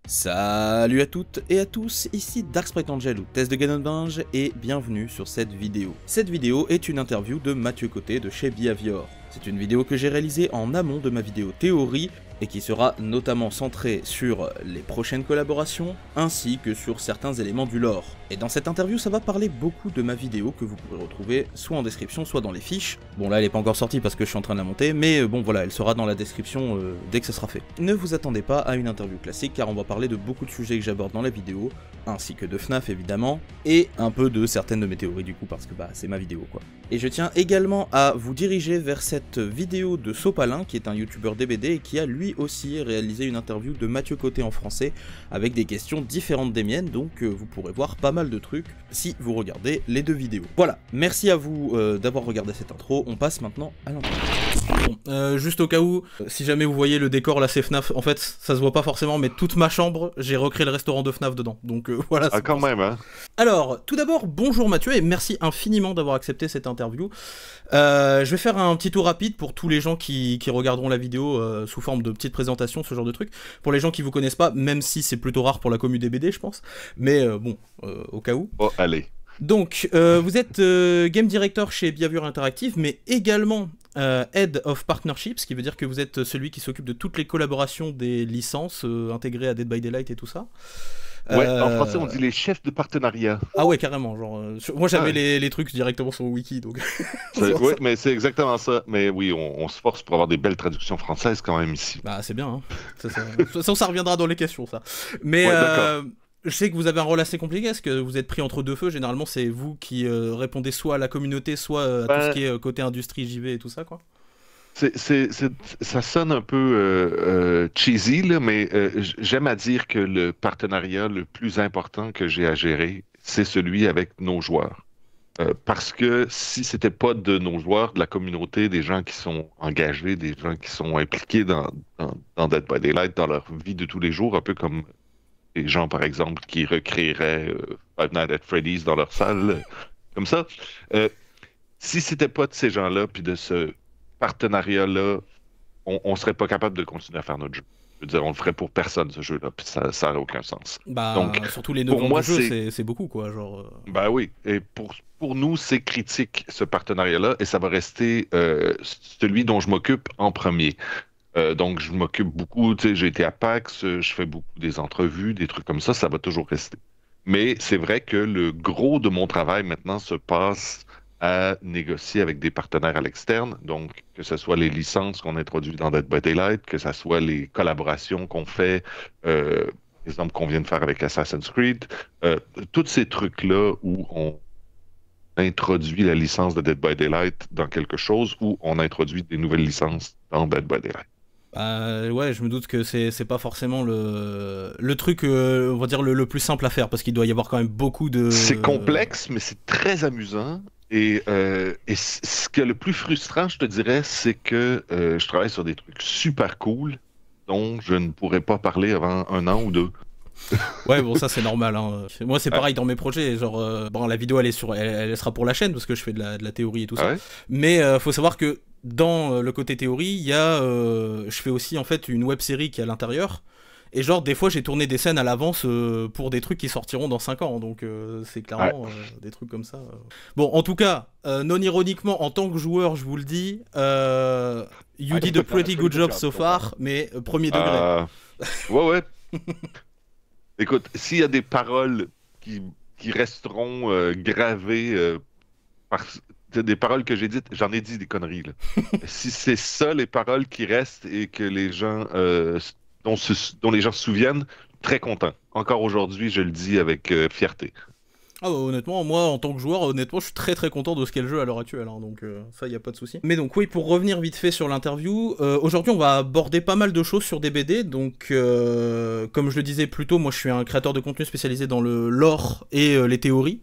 Salut à toutes et à tous, ici Dark Sprite Angel ou Test de Ganon Binge et bienvenue sur cette vidéo. Cette vidéo est une interview de Mathieu Côté de chez Behavior. C'est une vidéo que j'ai réalisée en amont de ma vidéo théorie et qui sera notamment centrée sur les prochaines collaborations ainsi que sur certains éléments du lore. Et dans cette interview, ça va parler beaucoup de ma vidéo que vous pourrez retrouver soit en description, soit dans les fiches. Bon là elle est pas encore sortie parce que je suis en train de la monter, mais bon voilà, elle sera dans la description dès que ce sera fait. Ne vous attendez pas à une interview classique car on va parler de beaucoup de sujets que j'aborde dans la vidéo, ainsi que de FNAF évidemment, et un peu de certaines de mes théories du coup parce que bah c'est ma vidéo quoi. Et je tiens également à vous diriger vers cette vidéo de Sopalin qui est un youtubeur DBD et qui a lui aussi réalisé une interview de Mathieu Côté en français avec des questions différentes des miennes, donc vous pourrez voir pas mal de trucs si vous regardez les deux vidéos. Voilà, merci à vous d'avoir regardé cette intro, on passe maintenant à l'interview. Bon, juste au cas où, si jamais vous voyez le décor là c'est FNAF, en fait ça se voit pas forcément mais toute ma chambre, j'ai recréé le restaurant de FNAF dedans, donc voilà. Ah quand même hein. Alors, tout d'abord, bonjour Mathieu et merci infiniment d'avoir accepté cette interview. Je vais faire un petit tour rapide pour tous les gens qui regarderont la vidéo sous forme de petite présentation, ce genre de truc. Pour les gens qui vous connaissent pas, même si c'est plutôt rare pour la commu des BD je pense, mais bon, au cas où. Oh allez. Donc, vous êtes Game Director chez Behavior Interactive, mais également Head of Partnerships, ce qui veut dire que vous êtes celui qui s'occupe de toutes les collaborations des licences intégrées à Dead by Daylight et tout ça. Ouais, en français on dit les chefs de partenariat. Ah ouais, carrément, genre... moi j'avais les trucs directement sur le wiki, donc... Ouais, mais c'est exactement ça. Mais oui, on se force pour avoir des belles traductions françaises quand même ici. Bah c'est bien, hein. Ça reviendra dans les questions, ça. Mais ouais, je sais que vous avez un rôle assez compliqué, parce que vous êtes pris entre deux feux, généralement c'est vous qui répondez soit à la communauté, soit à tout ce qui est côté industrie, JV et tout ça, quoi. Ça sonne un peu cheesy, là, mais j'aime à dire que le partenariat le plus important que j'ai à gérer, c'est celui avec nos joueurs. Parce que si c'était pas de nos joueurs, de la communauté, des gens qui sont engagés, des gens qui sont impliqués dans Dead by Daylight, dans leur vie de tous les jours, un peu comme des gens, par exemple, qui recréeraient Five Nights at Freddy's dans leur salle, comme ça. Si c'était pas de ces gens-là, puis de ce partenariat-là, on serait pas capable de continuer à faire notre jeu. Je veux dire, on le ferait pour personne, ce jeu-là, puis ça n'a aucun sens. Bah, donc, surtout les 9 ans de jeu, c'est beaucoup, quoi, genre... Ben oui, et pour nous, c'est critique, ce partenariat-là, et ça va rester celui dont je m'occupe en premier. Donc, je m'occupe beaucoup, tu sais, j'ai été à PAX, je fais beaucoup des entrevues, des trucs comme ça va toujours rester. Mais c'est vrai que le gros de mon travail maintenant se passe à négocier avec des partenaires à l'externe, donc que ce soit les licences qu'on introduit dans Dead by Daylight, que ce soit les collaborations qu'on fait, par exemple qu'on vient de faire avec Assassin's Creed, tous ces trucs-là où on introduit la licence de Dead by Daylight dans quelque chose, où on introduit des nouvelles licences dans Dead by Daylight. Ouais, je me doute que c'est pas forcément le truc, on va dire, le plus simple à faire, parce qu'il doit y avoir quand même beaucoup de... C'est complexe, mais c'est très amusant. Et ce qui est le plus frustrant, je te dirais, c'est que je travaille sur des trucs super cool dont je ne pourrais pas parler avant 1 an ou 2. Ouais, bon, ça c'est normal, hein. Moi c'est pareil dans mes projets, genre, bon, la vidéo elle sera pour la chaîne parce que je fais de la théorie et tout ça. Ouais. Mais faut savoir que dans le côté théorie, il y a, je fais aussi en fait une web série qui est à l'intérieur. Et genre, des fois, j'ai tourné des scènes à l'avance pour des trucs qui sortiront dans 5 ans. Donc, c'est clairement des trucs comme ça. Bon, en tout cas, non ironiquement, en tant que joueur, je vous le dis, you did a pretty good job so far, mais premier degré. Ouais. Écoute, s'il y a des paroles qui resteront gravées des paroles que j'ai dites, j'en ai dit des conneries, là. Si c'est ça, les paroles qui restent et que les gens... dont les gens se souviennent, très content. Encore aujourd'hui, je le dis avec fierté. Ah bah, honnêtement, moi en tant que joueur, honnêtement, je suis très très content de ce qu'est le jeu à l'heure actuelle, hein, donc ça y a pas de souci. Mais donc oui, pour revenir vite fait sur l'interview, aujourd'hui on va aborder pas mal de choses sur des BD, donc comme je le disais plus tôt, moi je suis un créateur de contenu spécialisé dans le lore et les théories.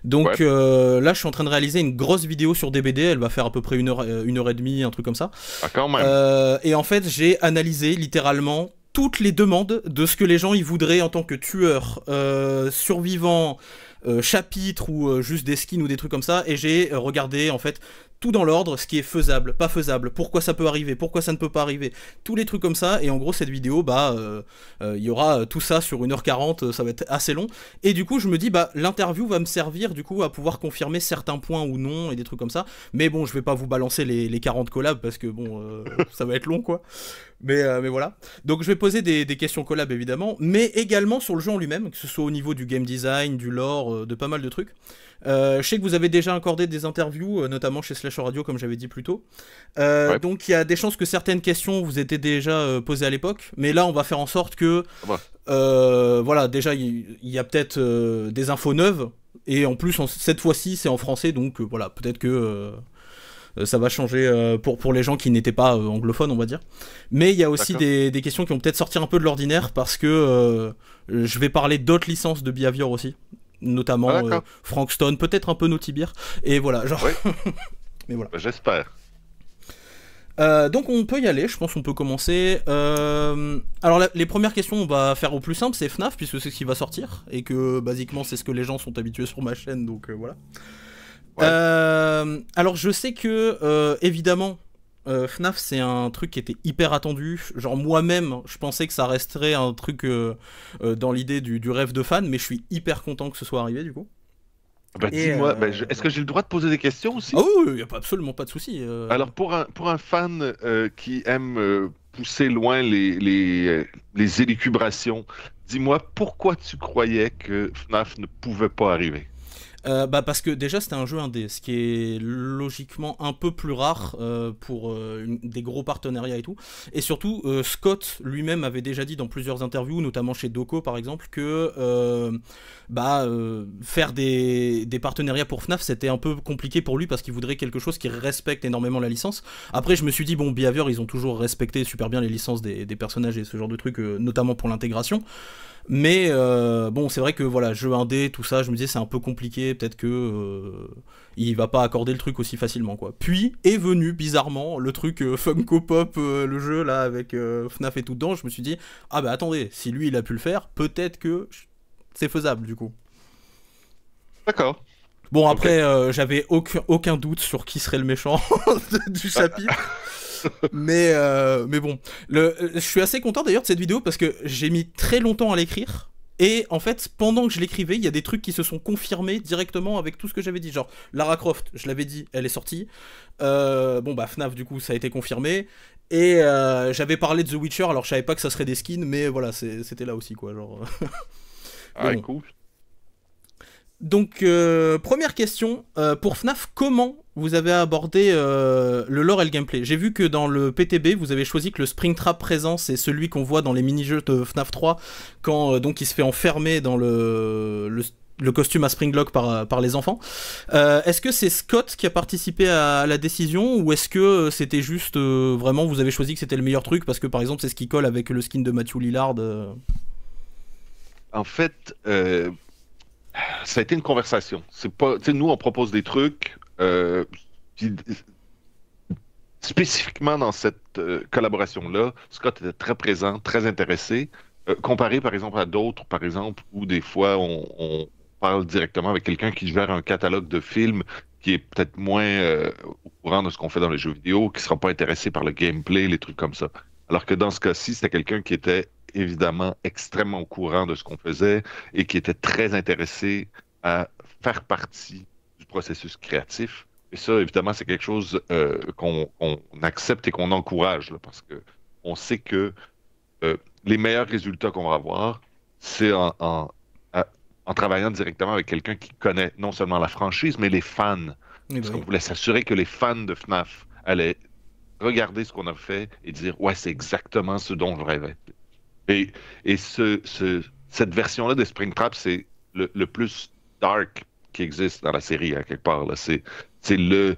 Donc là, je suis en train de réaliser une grosse vidéo sur des BD, elle va faire à peu près 1h30, un truc comme ça. Ah, quand même. Et en fait, j'ai analysé littéralement toutes les demandes de ce que les gens ils voudraient en tant que tueur, survivant, chapitre ou juste des skins ou des trucs comme ça, et j'ai regardé en fait tout dans l'ordre, ce qui est faisable, pas faisable, pourquoi ça peut arriver, pourquoi ça ne peut pas arriver, tous les trucs comme ça, et en gros cette vidéo, il y aura tout ça sur 1h40, ça va être assez long, et du coup je me dis, l'interview va me servir du coup à pouvoir confirmer certains points ou non, et des trucs comme ça, mais bon, je vais pas vous balancer les 40 collabs, parce que bon, ça va être long quoi, mais voilà. Donc je vais poser des questions collab évidemment, mais également sur le jeu en lui-même, que ce soit au niveau du game design, du lore, de pas mal de trucs. Je sais que vous avez déjà accordé des interviews, notamment chez Slasher Radio, comme j'avais dit plus tôt. Ouais. Donc il y a des chances que certaines questions vous étaient déjà posées à l'époque, mais là on va faire en sorte que, voilà, déjà il y a peut-être des infos neuves, et en plus cette fois-ci c'est en français, donc voilà, peut-être que ça va changer pour les gens qui n'étaient pas anglophones, on va dire. Mais il y a aussi des questions qui vont peut-être sortir un peu de l'ordinaire, parce que je vais parler d'autres licences de Behavior aussi, notamment Frank Stone, peut-être un peu Naughty Beer, et voilà, genre... Oui. Mais voilà. J'espère. Donc on peut y aller, je pense qu'on peut commencer. Alors les premières questions, on va faire au plus simple, c'est FNAF, puisque c'est ce qui va sortir, et que basiquement c'est ce que les gens sont habitués sur ma chaîne, donc voilà. Ouais. Alors je sais que évidemment FNAF c'est un truc qui était hyper attendu, genre moi-même je pensais que ça resterait un truc dans l'idée du rêve de fan, mais je suis hyper content que ce soit arrivé du coup. Dis-moi, est-ce que j'ai le droit de poser des questions aussi? Ah oui, il n'y a absolument pas de souci. Alors pour un fan qui aime pousser loin les élucubrations, dis-moi pourquoi tu croyais que FNAF ne pouvait pas arriver? Parce que déjà c'était un jeu indé, ce qui est logiquement un peu plus rare pour des gros partenariats et tout. Et surtout, Scott lui-même avait déjà dit dans plusieurs interviews, notamment chez Doko par exemple, que faire des partenariats pour FNAF c'était un peu compliqué pour lui, parce qu'il voudrait quelque chose qui respecte énormément la licence. Après je me suis dit, bon, Behavior ils ont toujours respecté super bien les licences des personnages et ce genre de trucs, notamment pour l'intégration. Mais bon, c'est vrai que voilà, jeu indé, tout ça, je me disais c'est un peu compliqué, peut-être que il va pas accorder le truc aussi facilement quoi. Puis est venu bizarrement le truc Funko Pop, le jeu là avec FNAF et tout dedans. Je me suis dit, ah bah attendez, si lui il a pu le faire, peut-être que c'est faisable du coup. D'accord. Bon après j'avais aucun doute sur qui serait le méchant du chapitre. mais bon, je suis assez content d'ailleurs de cette vidéo, parce que j'ai mis très longtemps à l'écrire, et en fait pendant que je l'écrivais il y a des trucs qui se sont confirmés directement avec tout ce que j'avais dit, genre Lara Croft, je l'avais dit, elle est sortie, FNAF du coup ça a été confirmé, et j'avais parlé de The Witcher, alors je savais pas que ça serait des skins, mais voilà, c'était là aussi quoi, genre... Ah bon. Cool. Donc, première question, pour FNAF, comment vous avez abordé le lore et le gameplay? J'ai vu que dans le PTB, vous avez choisi que le Springtrap présent, c'est celui qu'on voit dans les mini-jeux de FNAF 3, quand donc il se fait enfermer dans le costume à Springlock par les enfants. Est-ce que c'est Scott qui a participé à la décision, ou est-ce que c'était juste, vraiment, vous avez choisi que c'était le meilleur truc, parce que par exemple, c'est ce qui colle avec le skin de Matthew Lillard En fait... ça a été une conversation. C'est pas, nous, on propose des trucs. Spécifiquement dans cette collaboration-là, Scott était très présent, très intéressé. Comparé, par exemple, à d'autres, par exemple, où des fois, on parle directement avec quelqu'un qui gère un catalogue de films qui est peut-être moins au courant de ce qu'on fait dans les jeux vidéo, qui ne sera pas intéressé par le gameplay, les trucs comme ça. Alors que dans ce cas-ci, c'était quelqu'un qui était évidemment extrêmement au courant de ce qu'on faisait et qui était très intéressé à faire partie du processus créatif. Et ça, évidemment, c'est quelque chose qu'on accepte et qu'on encourage, là, parce que on sait que les meilleurs résultats qu'on va avoir, c'est en travaillant directement avec quelqu'un qui connaît non seulement la franchise, mais les fans. Parce qu'on voulait s'assurer que les fans de FNAF allaient regarder ce qu'on a fait et dire « Ouais, c'est exactement ce dont je rêvais ». Et cette version-là de Springtrap, c'est le plus dark qui existe dans la série, à quelque part. C'est le...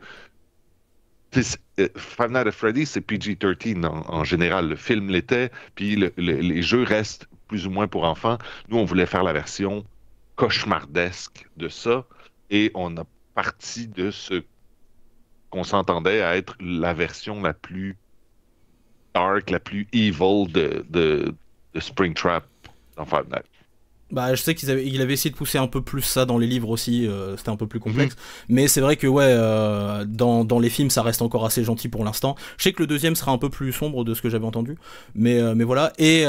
Five Nights at Freddy's, c'est PG-13 en général. Le film l'était, puis les jeux restent plus ou moins pour enfants. Nous, on voulait faire la version cauchemardesque de ça, et on a parti de ce qu'on s'entendait à être la version la plus dark, la plus evil de Springtrap dans Five Nights. Bah, je sais il avait essayé de pousser un peu plus ça dans les livres aussi, c'était un peu plus complexe. Mais c'est vrai que ouais, dans les films, ça reste encore assez gentil pour l'instant. Je sais que le deuxième sera un peu plus sombre de ce que j'avais entendu, mais voilà. Et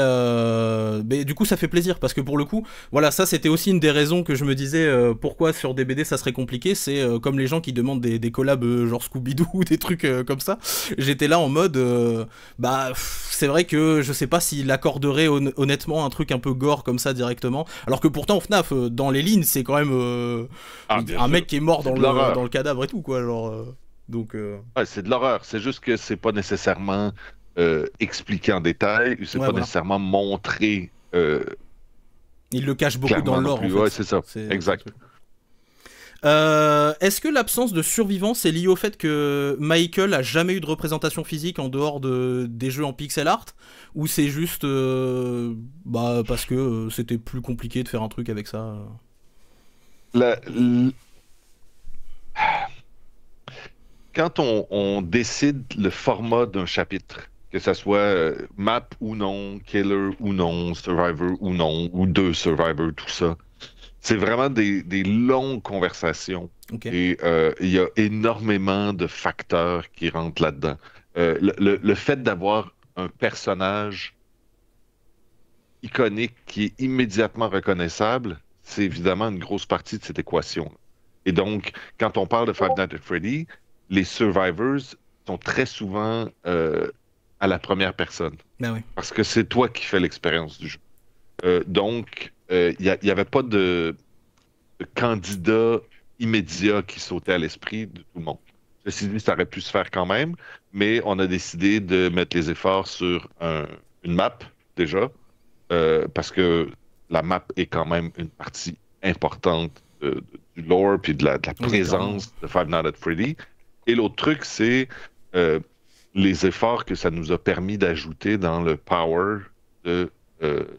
mais du coup, ça fait plaisir parce que pour le coup, voilà, ça c'était aussi une des raisons que je me disais pourquoi sur des BD ça serait compliqué. C'est comme les gens qui demandent des collabs genre Scooby-Doo ou des trucs comme ça. J'étais là en mode, bah, c'est vrai que je sais pas s'il accorderait honnêtement un truc un peu gore comme ça directement. Alors que pourtant, FNAF, dans les lignes, c'est quand même un mec qui est mort dans le cadavre et tout, quoi. Genre, donc. Ouais, c'est de l'horreur. C'est juste que c'est pas nécessairement expliqué en détail, ou c'est Ouais, pas voilà. nécessairement montré Il le cache beaucoup dans clairement le non lore, en plus. fait. Ouais, c'est ça. C'est le Exact. truc. Est-ce que l'absence de survivance est liée au fait que Michael a jamais eu de représentation physique en dehors des jeux en pixel art, ou c'est juste bah, parce que c'était plus compliqué de faire un truc avec ça La- l- Quand on décide le format d'un chapitre, que ça soit map ou non, killer ou non, survivor ou non, ou deux survivors, tout ça, c'est vraiment des longues conversations. Ok. Et il y a énormément de facteurs qui rentrent là-dedans. Le fait d'avoir un personnage iconique qui est immédiatement reconnaissable, c'est évidemment une grosse partie de cette équation. Et donc, quand on parle de Five Nights at Freddy, les survivors sont très souvent à la première personne. Bah oui. Parce que c'est toi qui fais l'expérience du jeu. Donc, il n'y avait pas de candidat immédiat qui sautait à l'esprit de tout le monde. Ceci dit, ça aurait pu se faire quand même, mais on a décidé de mettre les efforts sur une map, déjà, parce que la map est quand même une partie importante du lore puis de la Oui, clairement. présence de Five Nights at Freddy. Et l'autre truc, c'est euh, les efforts que ça nous a permis d'ajouter dans le power de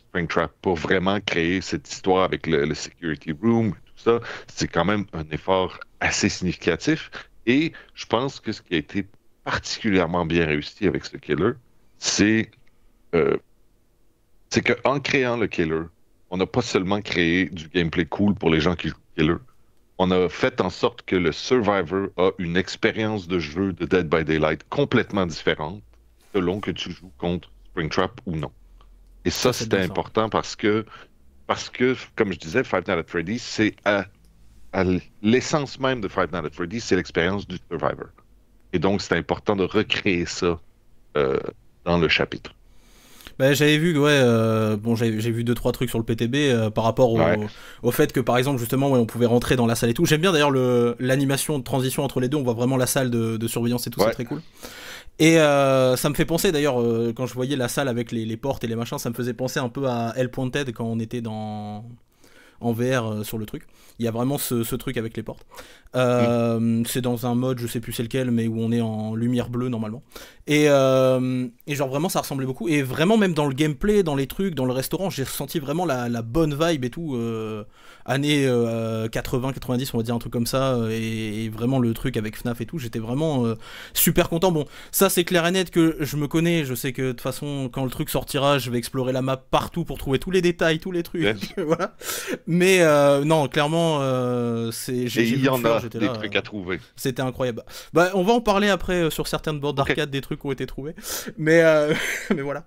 Springtrap pour vraiment créer cette histoire avec le security room, tout ça. C'est quand même un effort assez significatif. Et je pense que ce qui a été particulièrement bien réussi avec ce killer, c'est euh, c'est qu'en créant le killer, on n'a pas seulement créé du gameplay cool pour les gens qui jouent killer, on a fait en sorte que le Survivor a une expérience de jeu de Dead by Daylight complètement différente selon que tu joues contre Springtrap ou non. Et Ça, ça, c'est c'était bien ça. important parce que, comme je disais, Five Nights at Freddy's, c'est à l'essence même de Five Nights at Freddy's, c'est l'expérience du Survivor. Et donc, c'est important de recréer ça euh, dans le chapitre. Bah, j'avais vu, ouais, bon, j'ai vu deux trois trucs sur le PTB par rapport Ouais. au fait que par exemple justement, ouais, on pouvait rentrer dans la salle et tout. J'aime bien d'ailleurs l'animation de transition entre les deux. On voit vraiment la salle de surveillance et tout, c'est Ouais. très cool. Et ça me fait penser d'ailleurs quand je voyais la salle avec les portes et les machins, ça me faisait penser un peu à L.Pointed quand on était en VR sur le truc. Il y a vraiment ce truc avec les portes. Mm. C'est dans un mode, je sais plus c'est lequel, mais où on est en lumière bleue normalement. Et genre vraiment ça ressemblait beaucoup. Et vraiment même dans le gameplay, dans les trucs, dans le restaurant, j'ai ressenti vraiment la bonne vibe et tout. Années 80-90, on va dire un truc comme ça. Et vraiment le truc avec FNAF et tout, j'étais vraiment super content. Bon, ça c'est clair et net que je me connais. Je sais que de toute façon, quand le truc sortira, je vais explorer la map partout pour trouver tous les détails, tous les trucs. Yes. Voilà. Mais non, clairement, Et j'ai il vu y le en tueur, a j'étais des là. trucs à trouver. C'était incroyable. Bah, on va en parler après sur certaines bornes OK. d'arcade des trucs qui ont été trouvés. Mais, mais voilà.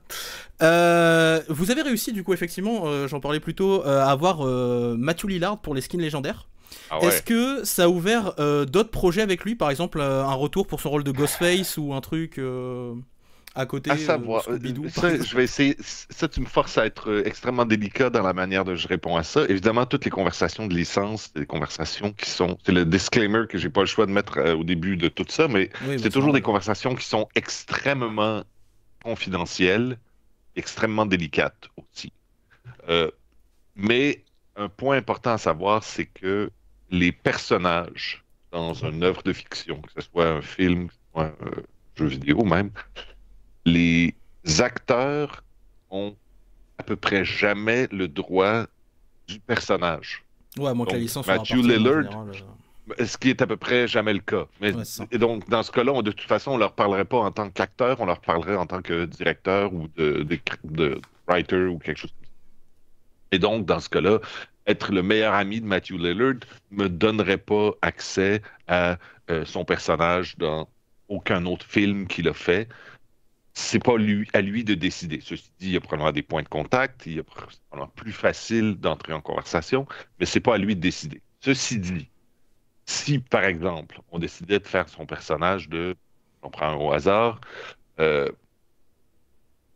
Vous avez réussi, du coup, effectivement, j'en parlais plus tôt, à avoir Matthew Lillard pour les skins légendaires. Ah Est-ce ouais. que ça a ouvert d'autres projets avec lui, par exemple un retour pour son rôle de Ghostface ou un truc à côté, À savoir, Scooby-Doo par ça, exemple? je vais essayer. Ça, tu me forces à être extrêmement délicat dans la manière dont je réponds à ça. Évidemment, toutes les conversations de licence, c'est des conversations qui sont. C'est le disclaimer que j'ai pas le choix de mettre au début de tout ça, mais Oui, bah, c'est c'est toujours des normal. conversations qui sont extrêmement confidentielles, extrêmement délicates aussi. Euh, mais un point important à savoir, c'est que les personnages dans une œuvre de fiction, que ce soit un film, que ce soit un jeu vidéo même, les acteurs ont à peu près jamais le droit du personnage. Ouais, à moins que la Donc, licence leur Matthew appartienne en Lillard, général. ce qui est à peu près jamais le cas. Mais, Ouais, c'est ça. et donc, dans ce cas-là, de toute façon, on leur parlerait pas en tant qu'acteur, on leur parlerait en tant que directeur ou de writer ou quelque chose comme ça. Et donc, dans ce cas-là, être le meilleur ami de Matthew Lillard me donnerait pas accès à son personnage dans aucun autre film qu'il a fait. C'est pas à lui de décider. Ceci dit, il y a probablement des points de contact, il est probablement plus facile d'entrer en conversation, mais c'est pas à lui de décider. Ceci dit, si, par exemple, on décidait de faire son personnage on prend un au hasard, euh,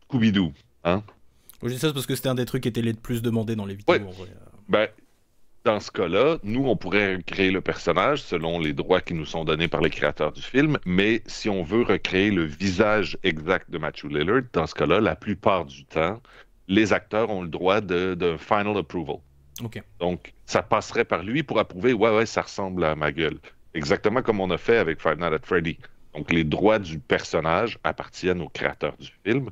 Scooby-Doo, hein? Je dis ça parce que c'était un des trucs qui était les plus demandés dans les Ouais, vidéos en vrai. ben, dans ce cas-là, nous, on pourrait recréer le personnage selon les droits qui nous sont donnés par les créateurs du film, mais si on veut recréer le visage exact de Matthew Lillard, dans ce cas-là, la plupart du temps, les acteurs ont le droit de final approval. Ok. Donc, ça passerait par lui pour approuver, ouais, ouais, ça ressemble à ma gueule. Exactement comme on a fait avec Five Nights at Freddy. Donc, les droits du personnage appartiennent aux créateurs du film.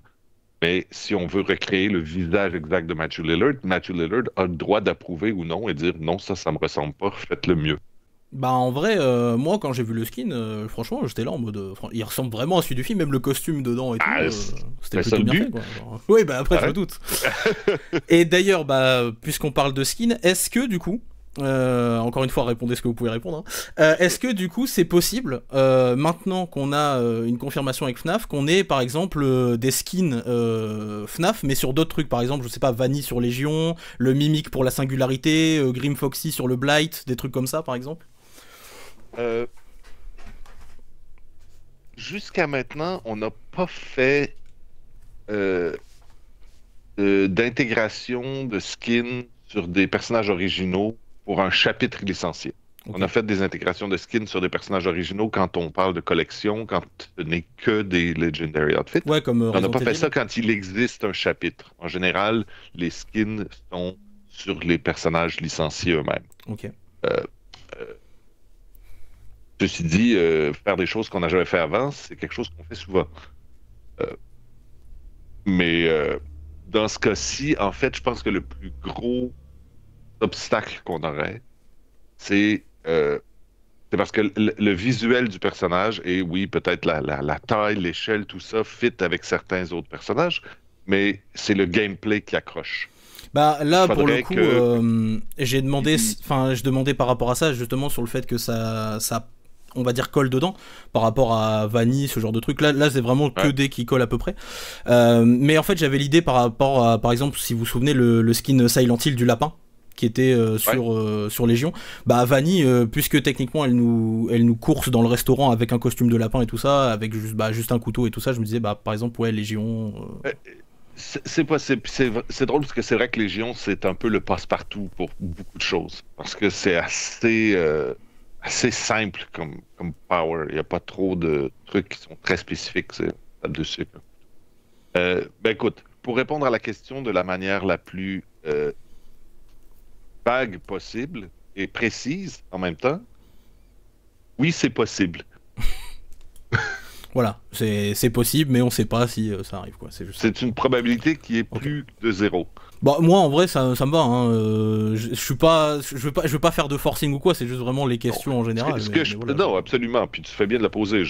Mais si on veut recréer le visage exact de Matthew Lillard a le droit d'approuver ou non et dire non, ça me ressemble pas, faites-le mieux. Bah en vrai, moi quand j'ai vu le skin, franchement j'étais là en mode, il ressemble vraiment à celui du film, même le costume dedans et tout, Ah, c'était c'est ça plutôt le bien but. fait quoi. Genre. Oui bah après je me doute. Et d'ailleurs, bah puisqu'on parle de skin, est-ce que du coup, encore une fois répondez ce que vous pouvez répondre, hein, est-ce que du coup c'est possible, maintenant qu'on a une confirmation avec FNAF, qu'on ait par exemple des skins FNAF mais sur d'autres trucs, par exemple je sais pas, Vanny sur Légion, le Mimic pour la singularité, Grim Foxy sur le Blight, des trucs comme ça par exemple? Euh, Jusqu'à maintenant, on n'a pas fait euh, d'intégration de skins sur des personnages originaux pour un chapitre licencié. Ok. On a fait des intégrations de skins sur des personnages originaux quand on parle de collection, quand ce n'est que des Legendary Outfits. Ouais, comme On n'a Resident pas fait Evil. ça quand il existe un chapitre. En général, les skins sont sur les personnages licenciés eux-mêmes. Ok. Euh, Ceci dit, faire des choses qu'on n'a jamais fait avant, c'est quelque chose qu'on fait souvent. Euh, mais dans ce cas-ci, en fait, je pense que le plus gros obstacle qu'on aurait, c'est parce que le visuel du personnage, et oui, peut-être la taille, l'échelle, tout ça, fit avec certains autres personnages, mais c'est le gameplay qui accroche. Bah Il là pour le faudrait coup, que... j'ai demandé, enfin je demandais par rapport à ça justement sur le fait que ça on va dire colle dedans par rapport à Vanille, ce genre de truc. Là c'est vraiment que Ouais, des qui collent à peu près. Mais en fait j'avais l'idée par rapport à, par exemple si vous vous souvenez le skin Silent Hill du lapin qui était ouais. sur Légion, bah Vanille, puisque techniquement elle nous course dans le restaurant avec un costume de lapin et tout ça, avec juste, bah, juste un couteau et tout ça, je me disais bah par exemple ouais Légion. Euh, c'est possible. C'est drôle parce que c'est vrai que Légion, c'est un peu le passe-partout pour beaucoup de choses. Parce que c'est assez simple comme power. Il n'y a pas trop de trucs qui sont très spécifiques. C'est table de sucre. Ben écoute, pour répondre à la question de la manière la plus vague possible et précise en même temps, oui, c'est possible. Voilà, c'est possible, mais on sait pas si ça arrive, quoi. C'est juste ça. C'est une probabilité qui est Ok. plus de zéro. Bon, moi, en vrai, ça me va. Hein. Je suis pas, je veux pas faire de forcing ou quoi. C'est juste vraiment les Non, questions en général. Mais voilà. non, absolument. Puis tu fais bien de la poser,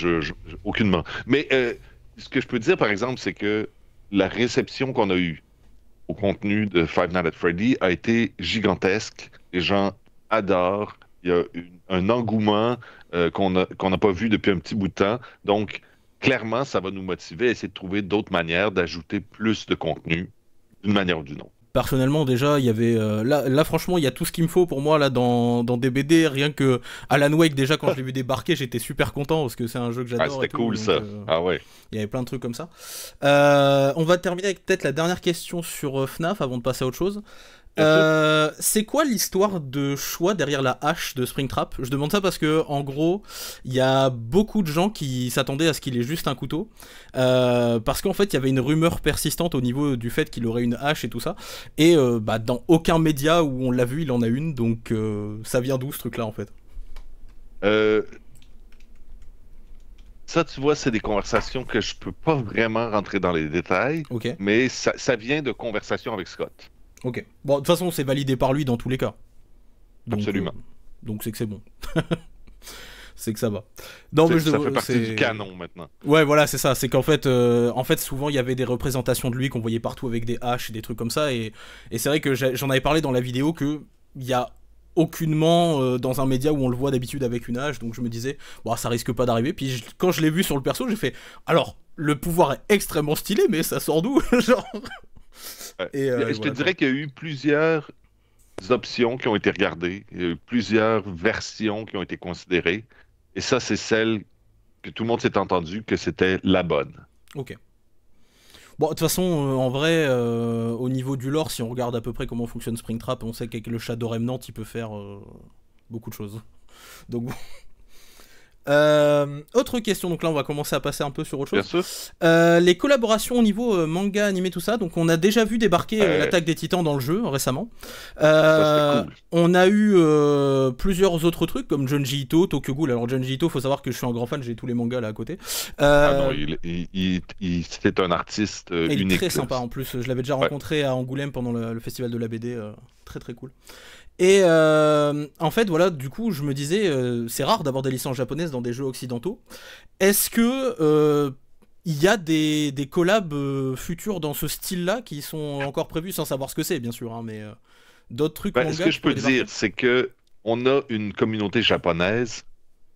aucunement. Mais ce que je peux dire, par exemple, c'est que la réception qu'on a eue au contenu de Five Nights at Freddy a été gigantesque. Les gens adorent. Il y a un engouement qu'on n'a pas vu depuis un petit bout de temps. Donc, clairement, ça va nous motiver à essayer de trouver d'autres manières d'ajouter plus de contenu d'une manière ou d'une autre. Personnellement, déjà, il y avait là, franchement, il y a tout ce qu'il me faut pour moi là dans des BD. Rien que Alan Wake, déjà quand je l'ai vu débarquer, j'étais super content parce que c'est un jeu que Ah, j'adore et c'était tout. cool Donc, ça. Ah ouais. il y avait plein de trucs comme ça. On va terminer avec peut-être la dernière question sur FNAF avant de passer à autre chose. Bien sûr. C'est quoi l'histoire de choix derrière la hache de Springtrap? Je demande ça parce que en gros, il y a beaucoup de gens qui s'attendaient à ce qu'il ait juste un couteau, parce qu'en fait, il y avait une rumeur persistante au niveau du fait qu'il aurait une hache et tout ça. Et bah, dans aucun média où on l'a vu, il en a une. Donc ça vient d'où ce truc-là en fait? Euh, Ça, tu vois, c'est des conversations que je peux pas vraiment rentrer dans les détails, Ok, mais ça vient de conversations avec Scott. ok. Bon, de toute façon, c'est validé par lui dans tous les cas. Donc Absolument. donc c'est que c'est bon. c'est que ça va. Non, mais ça fait partie du canon maintenant. Ouais, voilà, c'est ça. C'est qu'en fait, souvent, il y avait des représentations de lui qu'on voyait partout avec des haches et des trucs comme ça. Et c'est vrai que j'en avais parlé dans la vidéo que il y a aucunement dans un média où on le voit d'habitude avec une hache. Donc je me disais, bon, ça risque pas d'arriver. Puis quand je l'ai vu sur le perso, j'ai fait, alors, le pouvoir est extrêmement stylé, mais ça sort d'où? Genre. Je te dirais qu'il y a eu plusieurs options qui ont été regardées, il y a eu plusieurs versions qui ont été considérées, et ça, c'est celle que tout le monde s'est entendu que c'était la bonne. Ok. Bon, de toute façon, en vrai, au niveau du lore, si on regarde à peu près comment fonctionne Springtrap, on sait qu'avec le Shadow Remnant, il peut faire beaucoup de choses. Donc bon. Autre question, donc là on va commencer à passer un peu sur autre chose. Bien sûr. Les collaborations au niveau manga, animé, tout ça, donc on a déjà vu débarquer l'attaque des titans dans le jeu récemment. Ça, cool. On a eu plusieurs autres trucs comme Junji Ito, Tokyo Ghoul. Alors Junji Ito, faut savoir que je suis un grand fan, j'ai tous les mangas là à côté. Ah non, c'était un artiste unique. Il est très sympa en plus, je l'avais déjà rencontré à Angoulême pendant le festival de la BD, très très cool. Et en fait, voilà, du coup, je me disais, c'est rare d'avoir des licences japonaises dans des jeux occidentaux. Est-ce que il y a des collabs futurs dans ce style-là qui sont encore prévus, sans savoir ce que c'est, bien sûr, hein, mais d'autres trucs manga ce que je peux dire, c'est que on a une communauté japonaise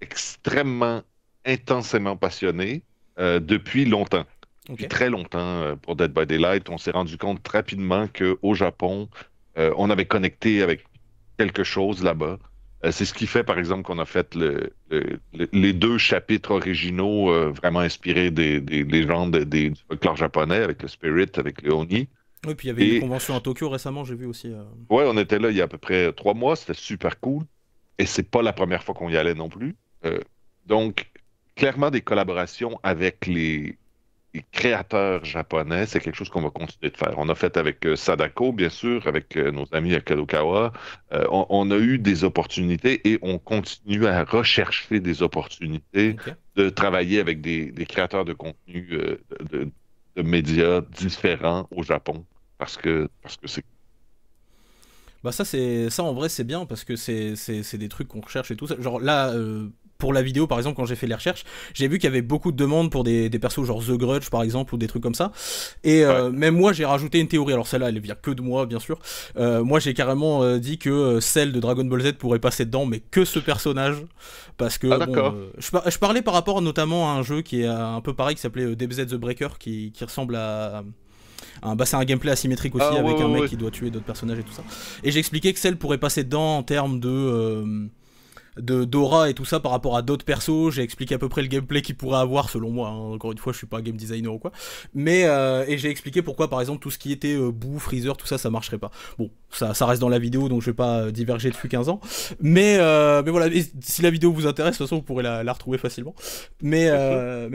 extrêmement, intensément passionnée depuis longtemps. Depuis très longtemps, pour Dead by Daylight, on s'est rendu compte rapidement qu'au Japon, on avait connecté avec quelque chose là-bas. C'est ce qui fait, par exemple, qu'on a fait les deux chapitres originaux vraiment inspirés des légendes du folklore japonais, avec le Spirit, avec le Oni. Oui, puis il y avait une convention à Tokyo récemment, j'ai vu aussi. Ouais, on était là il y a à peu près 3 mois, c'était super cool. Et c'est pas la première fois qu'on y allait non plus. Donc, clairement, des collaborations avec les créateurs japonais, c'est quelque chose qu'on va continuer de faire. On a fait avec Sadako, bien sûr, avec nos amis à Kadokawa. On a eu des opportunités et on continue à rechercher des opportunités de travailler avec des créateurs de contenu de médias différents au Japon. Parce que c'est... Bah ça en vrai c'est bien parce que c'est des trucs qu'on recherche et tout ça. Genre là pour la vidéo par exemple quand j'ai fait les recherches, j'ai vu qu'il y avait beaucoup de demandes pour des persos genre The Grudge par exemple ou des trucs comme ça. Et même moi j'ai rajouté une théorie. Alors celle-là elle vient que de moi bien sûr. Moi j'ai carrément dit que celle de Dragon Ball Z pourrait passer dedans, mais que ce personnage. Parce que je parlais par rapport notamment à un jeu qui est un peu pareil qui s'appelait DBZ The Breaker qui ressemble à... c'est un gameplay asymétrique aussi avec un mec qui doit tuer d'autres personnages et tout ça. Et j'expliquais que celle pourrait passer dedans en termes d'aura et tout ça par rapport à d'autres persos. J'ai expliqué à peu près le gameplay qu'il pourrait avoir selon moi, hein. Encore une fois je suis pas game designer ou quoi, mais et j'ai expliqué pourquoi par exemple tout ce qui était Boo, Freezer, tout ça ça marcherait pas. Bon ça reste dans la vidéo donc je vais pas diverger depuis 15 ans, mais voilà, et si la vidéo vous intéresse de toute façon vous pourrez la retrouver facilement, mais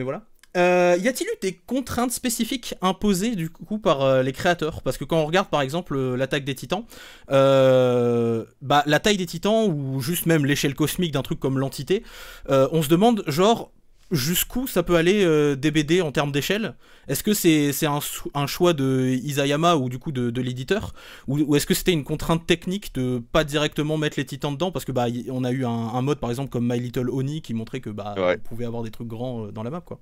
voilà. Y a-t-il eu des contraintes spécifiques imposées du coup par les créateurs? Parce que quand on regarde par exemple l'attaque des titans, la taille des titans ou juste même l'échelle cosmique d'un truc comme l'entité, on se demande genre jusqu'où ça peut aller des BD en termes d'échelle. Est-ce que c'est un choix de Isayama ou du coup de l'éditeur, ou est-ce que c'était une contrainte technique de pas directement mettre les titans dedans parce que on a eu un mode par exemple comme My Little Oni qui montrait que on pouvait avoir des trucs grands dans la map quoi.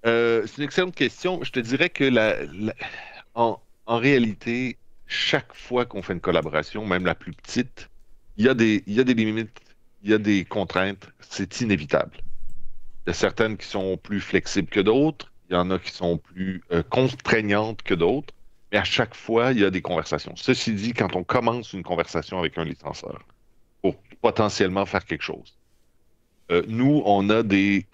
C'est une excellente question. Je te dirais que en réalité, chaque fois qu'on fait une collaboration, même la plus petite, il y a des limites, il y a des contraintes. C'est inévitable. Il y a certaines qui sont plus flexibles que d'autres. Il y en a qui sont plus contraignantes que d'autres. Mais à chaque fois, il y a des conversations. Ceci dit, quand on commence une conversation avec un licencieur pour potentiellement faire quelque chose, nous, on a des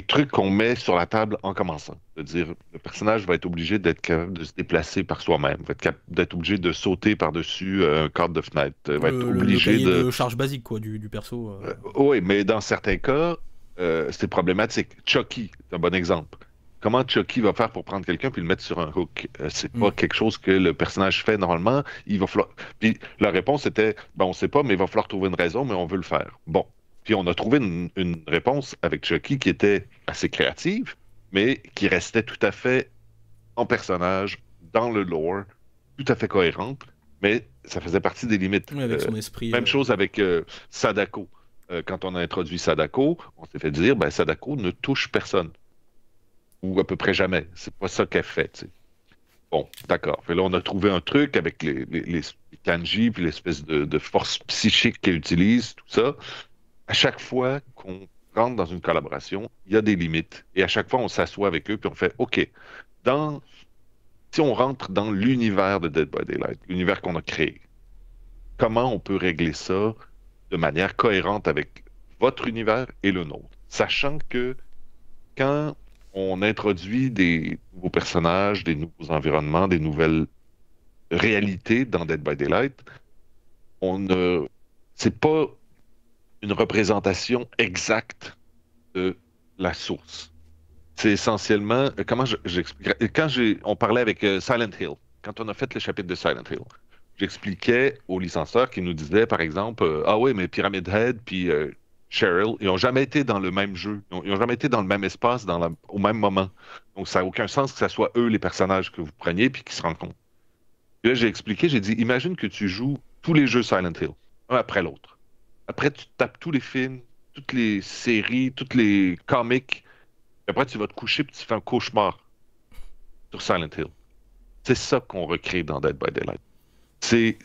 trucs qu'on met sur la table en commençant. C'est-à-dire, le personnage va être obligé d'être capable de se déplacer par soi-même, va être capable d'être obligé de sauter par-dessus un cadre de fenêtre, va être obligé de charge basique quoi, du perso. Oui, mais dans certains cas, c'est problématique. Chucky, c'est un bon exemple. Comment Chucky va faire pour prendre quelqu'un puis le mettre sur un hook? C'est pas quelque chose que le personnage fait normalement. Il va falloir... Puis la réponse était, on ne sait pas, mais il va falloir trouver une raison, mais on veut le faire. Bon. Puis on a trouvé une réponse avec Chucky qui était assez créative, mais qui restait tout à fait en personnage, dans le lore, tout à fait cohérente, mais ça faisait partie des limites. Oui, avec son esprit. Même chose avec Sadako. quand on a introduit Sadako, on s'est fait dire, ben, Sadako ne touche personne. Ou à peu près jamais. C'est pas ça qu'elle fait, tu sais. Bon, d'accord. Fait là, on a trouvé un truc avec les kanji, puis l'espèce de force psychique qu'elle utilise, tout ça. À chaque fois qu'on rentre dans une collaboration, il y a des limites. Et à chaque fois, on s'assoit avec eux, puis on fait, OK, si on rentre dans l'univers de Dead by Daylight, l'univers qu'on a créé, comment on peut régler ça de manière cohérente avec votre univers et le nôtre? Sachant que quand on introduit des nouveaux personnages, des nouveaux environnements, des nouvelles réalités dans Dead by Daylight, c'est pas une représentation exacte de la source. C'est essentiellement, comment j'expliquerais, on parlait avec Silent Hill, quand on a fait le chapitre de Silent Hill, j'expliquais aux licencieurs qui nous disaient, par exemple, ah oui, mais Pyramid Head puis Cheryl, ils n'ont jamais été dans le même jeu, ils n'ont jamais été dans le même espace au même moment. Donc, ça n'a aucun sens que ce soit eux les personnages que vous preniez puis qui se rencontrent. Et là, j'ai expliqué, j'ai dit, imagine que tu joues tous les jeux Silent Hill, un après l'autre. Après, tu tapes tous les films, toutes les séries, tous les comics. Après, tu vas te coucher et tu fais un cauchemar sur Silent Hill. C'est ça qu'on recrée dans Dead by Daylight. C'est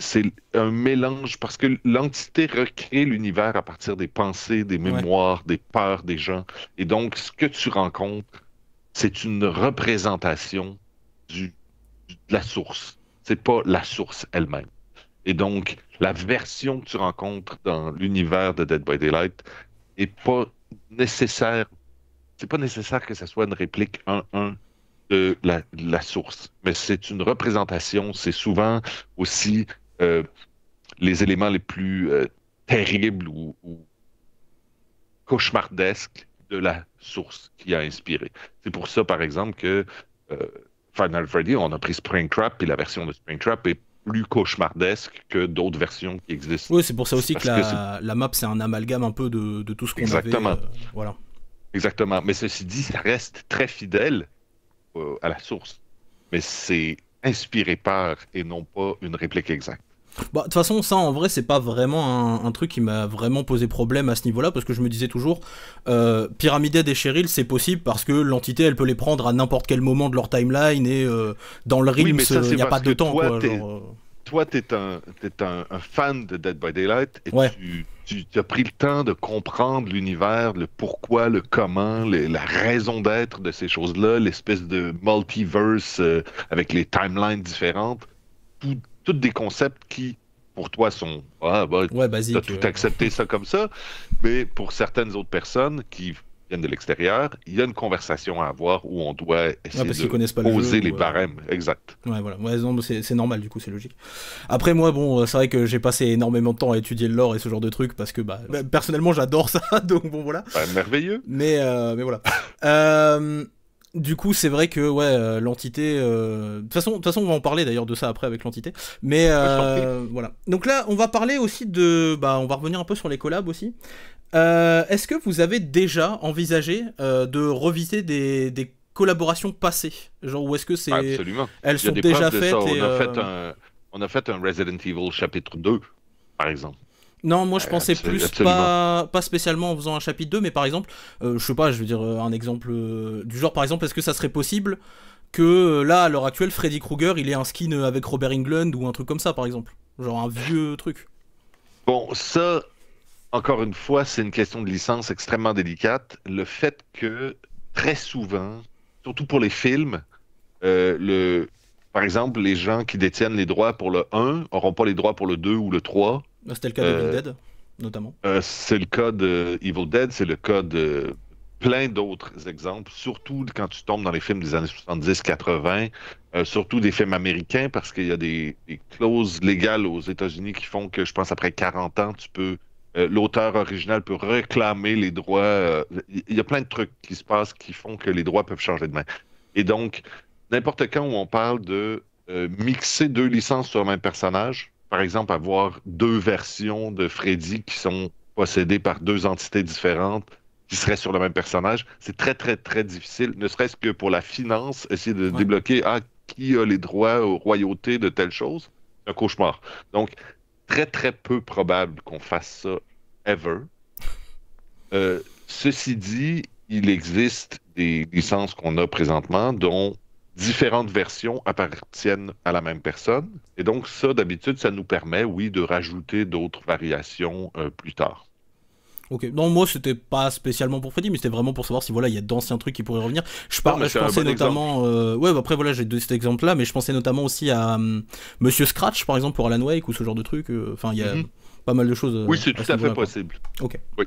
un mélange parce que l'entité recrée l'univers à partir des pensées, des mémoires, des peurs des gens. Et donc, ce que tu rencontres, c'est une représentation de la source. C'est pas la source elle-même. Et donc, la version que tu rencontres dans l'univers de Dead by Daylight est pas nécessaire. C'est pas nécessaire que ça soit une réplique 1-1 de la source, mais c'est une représentation. C'est souvent aussi les éléments les plus terribles ou cauchemardesques de la source qui a inspiré. C'est pour ça, par exemple, que Final Freddy, on a pris Springtrap, et la version de Springtrap est plus cauchemardesque que d'autres versions qui existent. Oui, c'est pour ça aussi que la map, c'est un amalgame un peu de tout ce qu'on avait. Exactement. Voilà. Exactement. Mais ceci dit, ça reste très fidèle à la source. Mais c'est inspiré par et non pas une réplique exacte. Bah, de toute façon, ça en vrai, c'est pas vraiment un truc qui m'a vraiment posé problème à ce niveau-là, parce que je me disais toujours, Pyramid Head et Cheryl, c'est possible parce que l'entité, elle peut les prendre à n'importe quel moment de leur timeline et dans le Rims, il n'y a pas de temps. Toi, t'es un fan de Dead by Daylight et tu as pris le temps de comprendre l'univers, le pourquoi, le comment, la raison d'être de ces choses-là, l'espèce de multiverse avec les timelines différentes. Tous des concepts qui, pour toi, sont basiques. Tu as tout accepté ça comme ça, mais pour certaines autres personnes qui viennent de l'extérieur, il y a une conversation à avoir où on doit essayer de poser les barèmes. Exact. Ouais, voilà. Ouais, non, c'est normal, du coup, c'est logique. Après, moi, bon, c'est vrai que j'ai passé énormément de temps à étudier le lore et ce genre de trucs parce que, personnellement, j'adore ça, donc bon, voilà. Merveilleux. Mais voilà. Du coup, c'est vrai que l'entité. De toute façon, on va en parler d'ailleurs de ça après avec l'entité. Mais voilà. Donc là, on va parler aussi de. On va revenir un peu sur les collabs aussi. Est-ce que vous avez déjà envisagé de revisiter des collaborations passées, genre, ou est-ce que c'est. Absolument. Elles sont déjà faites. On a fait un Resident Evil chapitre 2, par exemple. Non, moi je pensais plus pas spécialement en faisant un chapitre 2, mais par exemple, je sais pas, je veux dire un exemple du genre, par exemple, est-ce que ça serait possible que là, à l'heure actuelle, Freddy Krueger, il ait un skin avec Robert Englund ou un truc comme ça, par exemple? Genre un vieux truc. Bon, ça, encore une fois, c'est une question de licence extrêmement délicate. Le fait que, très souvent, surtout pour les films, par exemple, les gens qui détiennent les droits pour le 1 n'auront pas les droits pour le 2 ou le 3. C'était le cas de Evil Dead, notamment. C'est le cas de Evil Dead, c'est le cas de plein d'autres exemples, surtout quand tu tombes dans les films des années 70-80, surtout des films américains, parce qu'il y a des clauses légales aux États-Unis qui font que, je pense, après 40 ans, l'auteur original peut réclamer les droits. Il y a plein de trucs qui se passent qui font que les droits peuvent changer de main. Et donc, n'importe quand où on parle de mixer deux licences sur un même personnage, par exemple, avoir deux versions de Freddy qui sont possédées par deux entités différentes qui seraient sur le même personnage, c'est très, très, très difficile, ne serait-ce que pour la finance, essayer de débloquer qui a les droits aux royautés de telle chose, c'est un cauchemar. Donc, très, très peu probable qu'on fasse ça ever. Ceci dit, il existe des licences qu'on a présentement dont différentes versions appartiennent à la même personne. Et donc, ça, d'habitude, ça nous permet, oui, de rajouter d'autres variations plus tard. Ok, non, moi c'était pas spécialement pour Freddy, mais c'était vraiment pour savoir si voilà, il y a d'anciens trucs qui pourraient revenir. Non, mais Je c'est un pensais bon exemple. notamment, ouais, bah après voilà, j'ai donné cet exemple-là, mais je pensais notamment aussi à Monsieur Scratch par exemple pour Alan Wake ou ce genre de truc. Enfin, il y a Mhm. pas mal de choses Oui, c'est à tout ce à fait niveau-là, quoi. possible. Ok. Oui.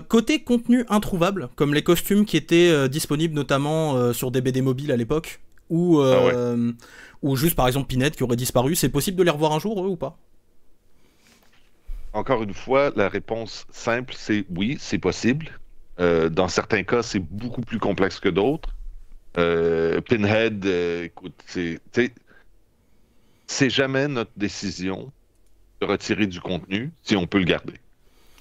Côté contenu introuvable, comme les costumes qui étaient disponibles notamment sur des BD mobiles à l'époque, Ah ouais. ou juste par exemple Pinhead qui aurait disparu, c'est possible de les revoir un jour eux ou pas? Encore une fois, la réponse simple, c'est oui, c'est possible. Dans certains cas, c'est beaucoup plus complexe que d'autres. Pinhead, écoute, c'est jamais notre décision de retirer du contenu si on peut le garder.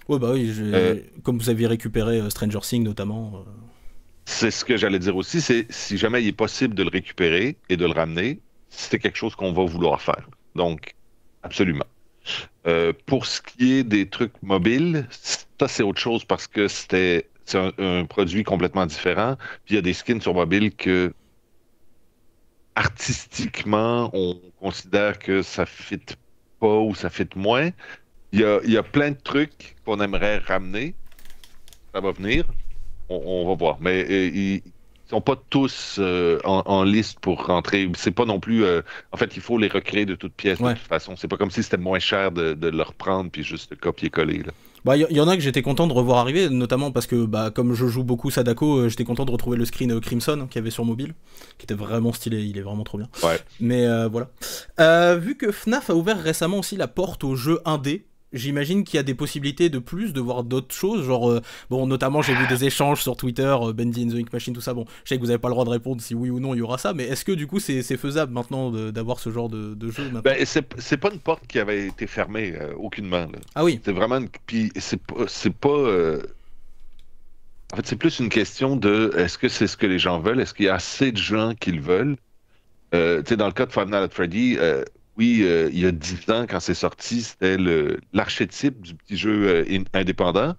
Ouais, bah oui, Euh, comme vous aviez récupéré Stranger Things notamment. c'est ce que j'allais dire aussi, c'est si jamais il est possible de le récupérer et de le ramener, c'est quelque chose qu'on va vouloir faire. Donc, absolument. Pour ce qui est des trucs mobiles, ça c'est autre chose parce que c'est un produit complètement différent. Puis il y a des skins sur mobile que artistiquement on considère que ça fit pas ou ça fit moins. Il y a plein de trucs qu'on aimerait ramener. Ça va venir. On va voir. Mais ils sont pas tous en liste pour rentrer. C'est pas non plus. En fait, il faut les recréer de toutes pièces de Ouais. toute façon. C'est pas comme si c'était moins cher de le reprendre puis juste de copier-coller, là. Bah, y en a que j'étais content de revoir arriver, notamment parce que, bah, comme je joue beaucoup Sadako, j'étais content de retrouver le screen Crimson qu'il y avait sur mobile, qui était vraiment stylé, il est vraiment trop bien. Ouais. Mais voilà. Vu que FNAF a ouvert récemment aussi la porte aux jeux indés, j'imagine qu'il y a des possibilités de plus, de voir d'autres choses, genre, bon, notamment j'ai vu des échanges sur Twitter, Bendy and the Ink Machine, tout ça, bon, je sais que vous avez pas le droit de répondre si oui ou non il y aura ça, mais est-ce que du coup c'est faisable maintenant d'avoir ce genre de jeu maintenant? Ben, c'est pas une porte qui avait été fermée aucunement, là. Ah oui, C'est vraiment puis c'est pas en fait c'est plus une question de est-ce que c'est ce que les gens veulent, est-ce qu'il y a assez de gens qui le veulent. Tu sais, dans le cas de Five Nights at Freddy, oui, il y a 10 ans, quand c'est sorti, c'était l'archétype du petit jeu indépendant.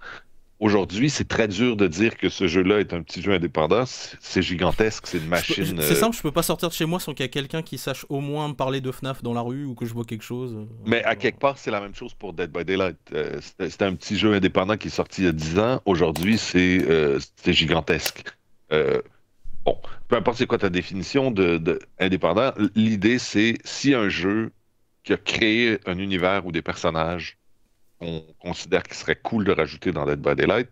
Aujourd'hui, c'est très dur de dire que ce jeu-là est un petit jeu indépendant. C'est gigantesque, c'est une machine. c'est simple, je peux pas sortir de chez moi sans qu'il y ait quelqu'un qui sache au moins me parler de FNAF dans la rue ou que je vois quelque chose. Mais à quelque part, c'est la même chose pour Dead by Daylight. C'était un petit jeu indépendant qui est sorti il y a 10 ans. Aujourd'hui, c'est gigantesque. Euh, bon, peu importe c'est quoi ta définition de indépendant, l'idée, c'est si un jeu qui a créé un univers ou des personnages qu'on considère qu'il serait cool de rajouter dans Dead by Daylight,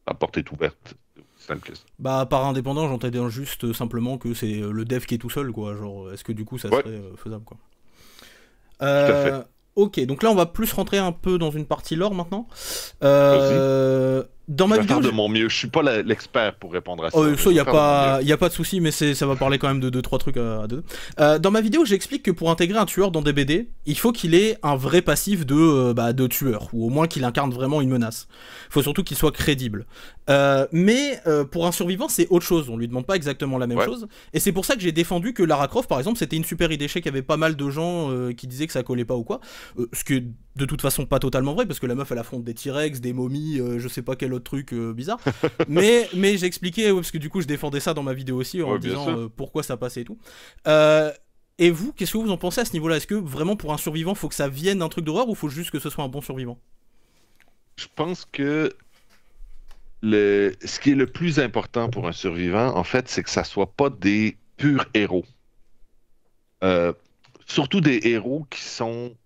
la porte est ouverte. C'est aussi simple que ça. Bah, par indépendant, j'entendais juste simplement que c'est le dev qui est tout seul, quoi. Genre, est-ce que du coup ça Ouais, serait faisable, quoi. tout à fait. Ok, donc là on va plus rentrer un peu dans une partie lore maintenant. Vas-y. Dans Je ma vais vidéo, faire de mon mieux. Je suis pas l'expert pour répondre à ça, oh, mais ça, je vais faire de mon mieux. y a pas de souci, mais ça va parler quand même de deux trois trucs à deux. Dans ma vidéo, j'explique que pour intégrer un tueur dans des BD, il faut qu'il ait un vrai passif de tueur, ou au moins qu'il incarne vraiment une menace. Il faut surtout qu'il soit crédible. Mais pour un survivant, c'est autre chose. On lui demande pas exactement la même Ouais. chose. Et c'est pour ça que j'ai défendu que Lara Croft, par exemple, c'était une super idée. Je sais qu'il y avait pas mal de gens qui disaient que ça collait pas ou quoi. Ce qui est de toute façon pas totalement vrai, parce que la meuf elle affronte des T-Rex, des momies, je sais pas quel autre truc bizarre. Mais j'expliquais, ouais, parce que du coup je défendais ça dans ma vidéo aussi en Ouais, bien disant sûr. pourquoi ça passait et tout. Euh, et vous, qu'est-ce que vous en pensez à ce niveau-là? Est-ce que vraiment pour un survivant, faut que ça vienne d'un truc d'horreur ou faut juste que ce soit un bon survivant? Je pense que ce qui est le plus important pour un survivant, en fait, c'est que ça soit pas des purs héros. Euh, Surtout des héros qui sont.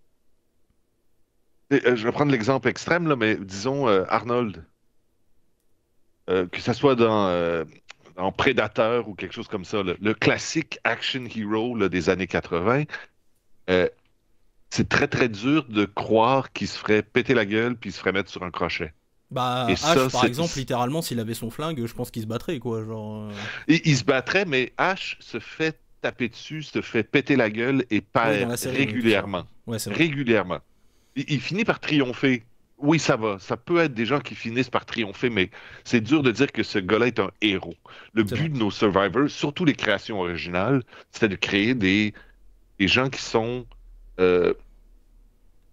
Je vais prendre l'exemple extrême, là, mais disons Arnold. Que ça soit dans Predator ou quelque chose comme ça, là. Le classique action hero là, des années 80, euh, c'est très très dur de croire qu'il se ferait péter la gueule puis il se ferait mettre sur un crochet. Et Bah Ash ça, par exemple, littéralement s'il avait son flingue, je pense qu'il se battrait quoi, genre. il se battrait, mais Ash se fait taper dessus, se fait péter la gueule et Oui, dans perd la série, oui, tout ça. régulièrement. Ouais, c'est vrai. Régulièrement. Il finit par triompher. Oui, ça va. Ça peut être des gens qui finissent par triompher, mais c'est dur de dire que ce gars-là est un héros. Le C'est vrai. but de nos Survivors, surtout les créations originales, c'était de créer des gens qui sont euh,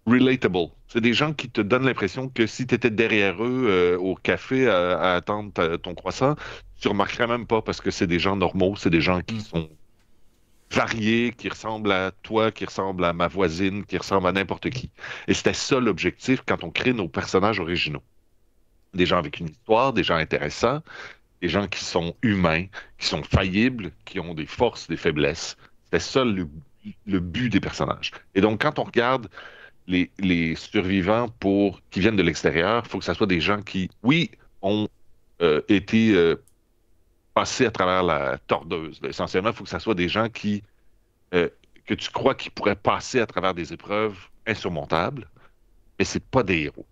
relatable. C'est des gens qui te donnent l'impression que si tu étais derrière eux au café à attendre ton croissant, tu remarquerais même pas parce que c'est des gens normaux, c'est des gens qui Mm. sont variés, qui ressemblent à toi, qui ressemblent à ma voisine, qui ressemblent à n'importe qui. Et c'était ça l'objectif quand on crée nos personnages originaux. Des gens avec une histoire, des gens intéressants, des gens qui sont humains, qui sont faillibles, qui ont des forces, des faiblesses. C'était ça le but des personnages. Et donc, quand on regarde les survivants qui viennent de l'extérieur, il faut que ce soit des gens qui, oui, ont été passés à travers la tordeuse. Là. Essentiellement, il faut que ce soit des gens euh, que tu crois qu'ils pourraient passer à travers des épreuves insurmontables, mais c'est pas des héros.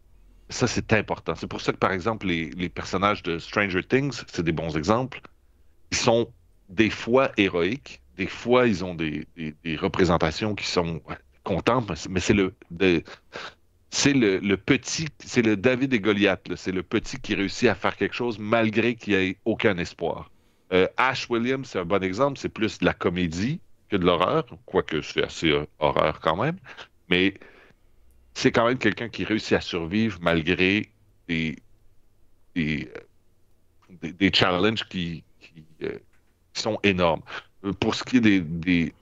Ça, c'est important. C'est pour ça que, par exemple, les personnages de Stranger Things, c'est des bons exemples. Ils sont des fois héroïques, des fois, ils ont des représentations qui sont contentes, mais c'est le petit, c'est le David et Goliath, là. C'est le petit qui réussit à faire quelque chose malgré qu'il n'y ait aucun espoir. Ash Williams, c'est un bon exemple, c'est plus de la comédie que de l'horreur, quoique c'est assez horreur quand même, mais c'est quand même quelqu'un qui réussit à survivre malgré des, des, des challenges qui sont énormes. Pour ce qui est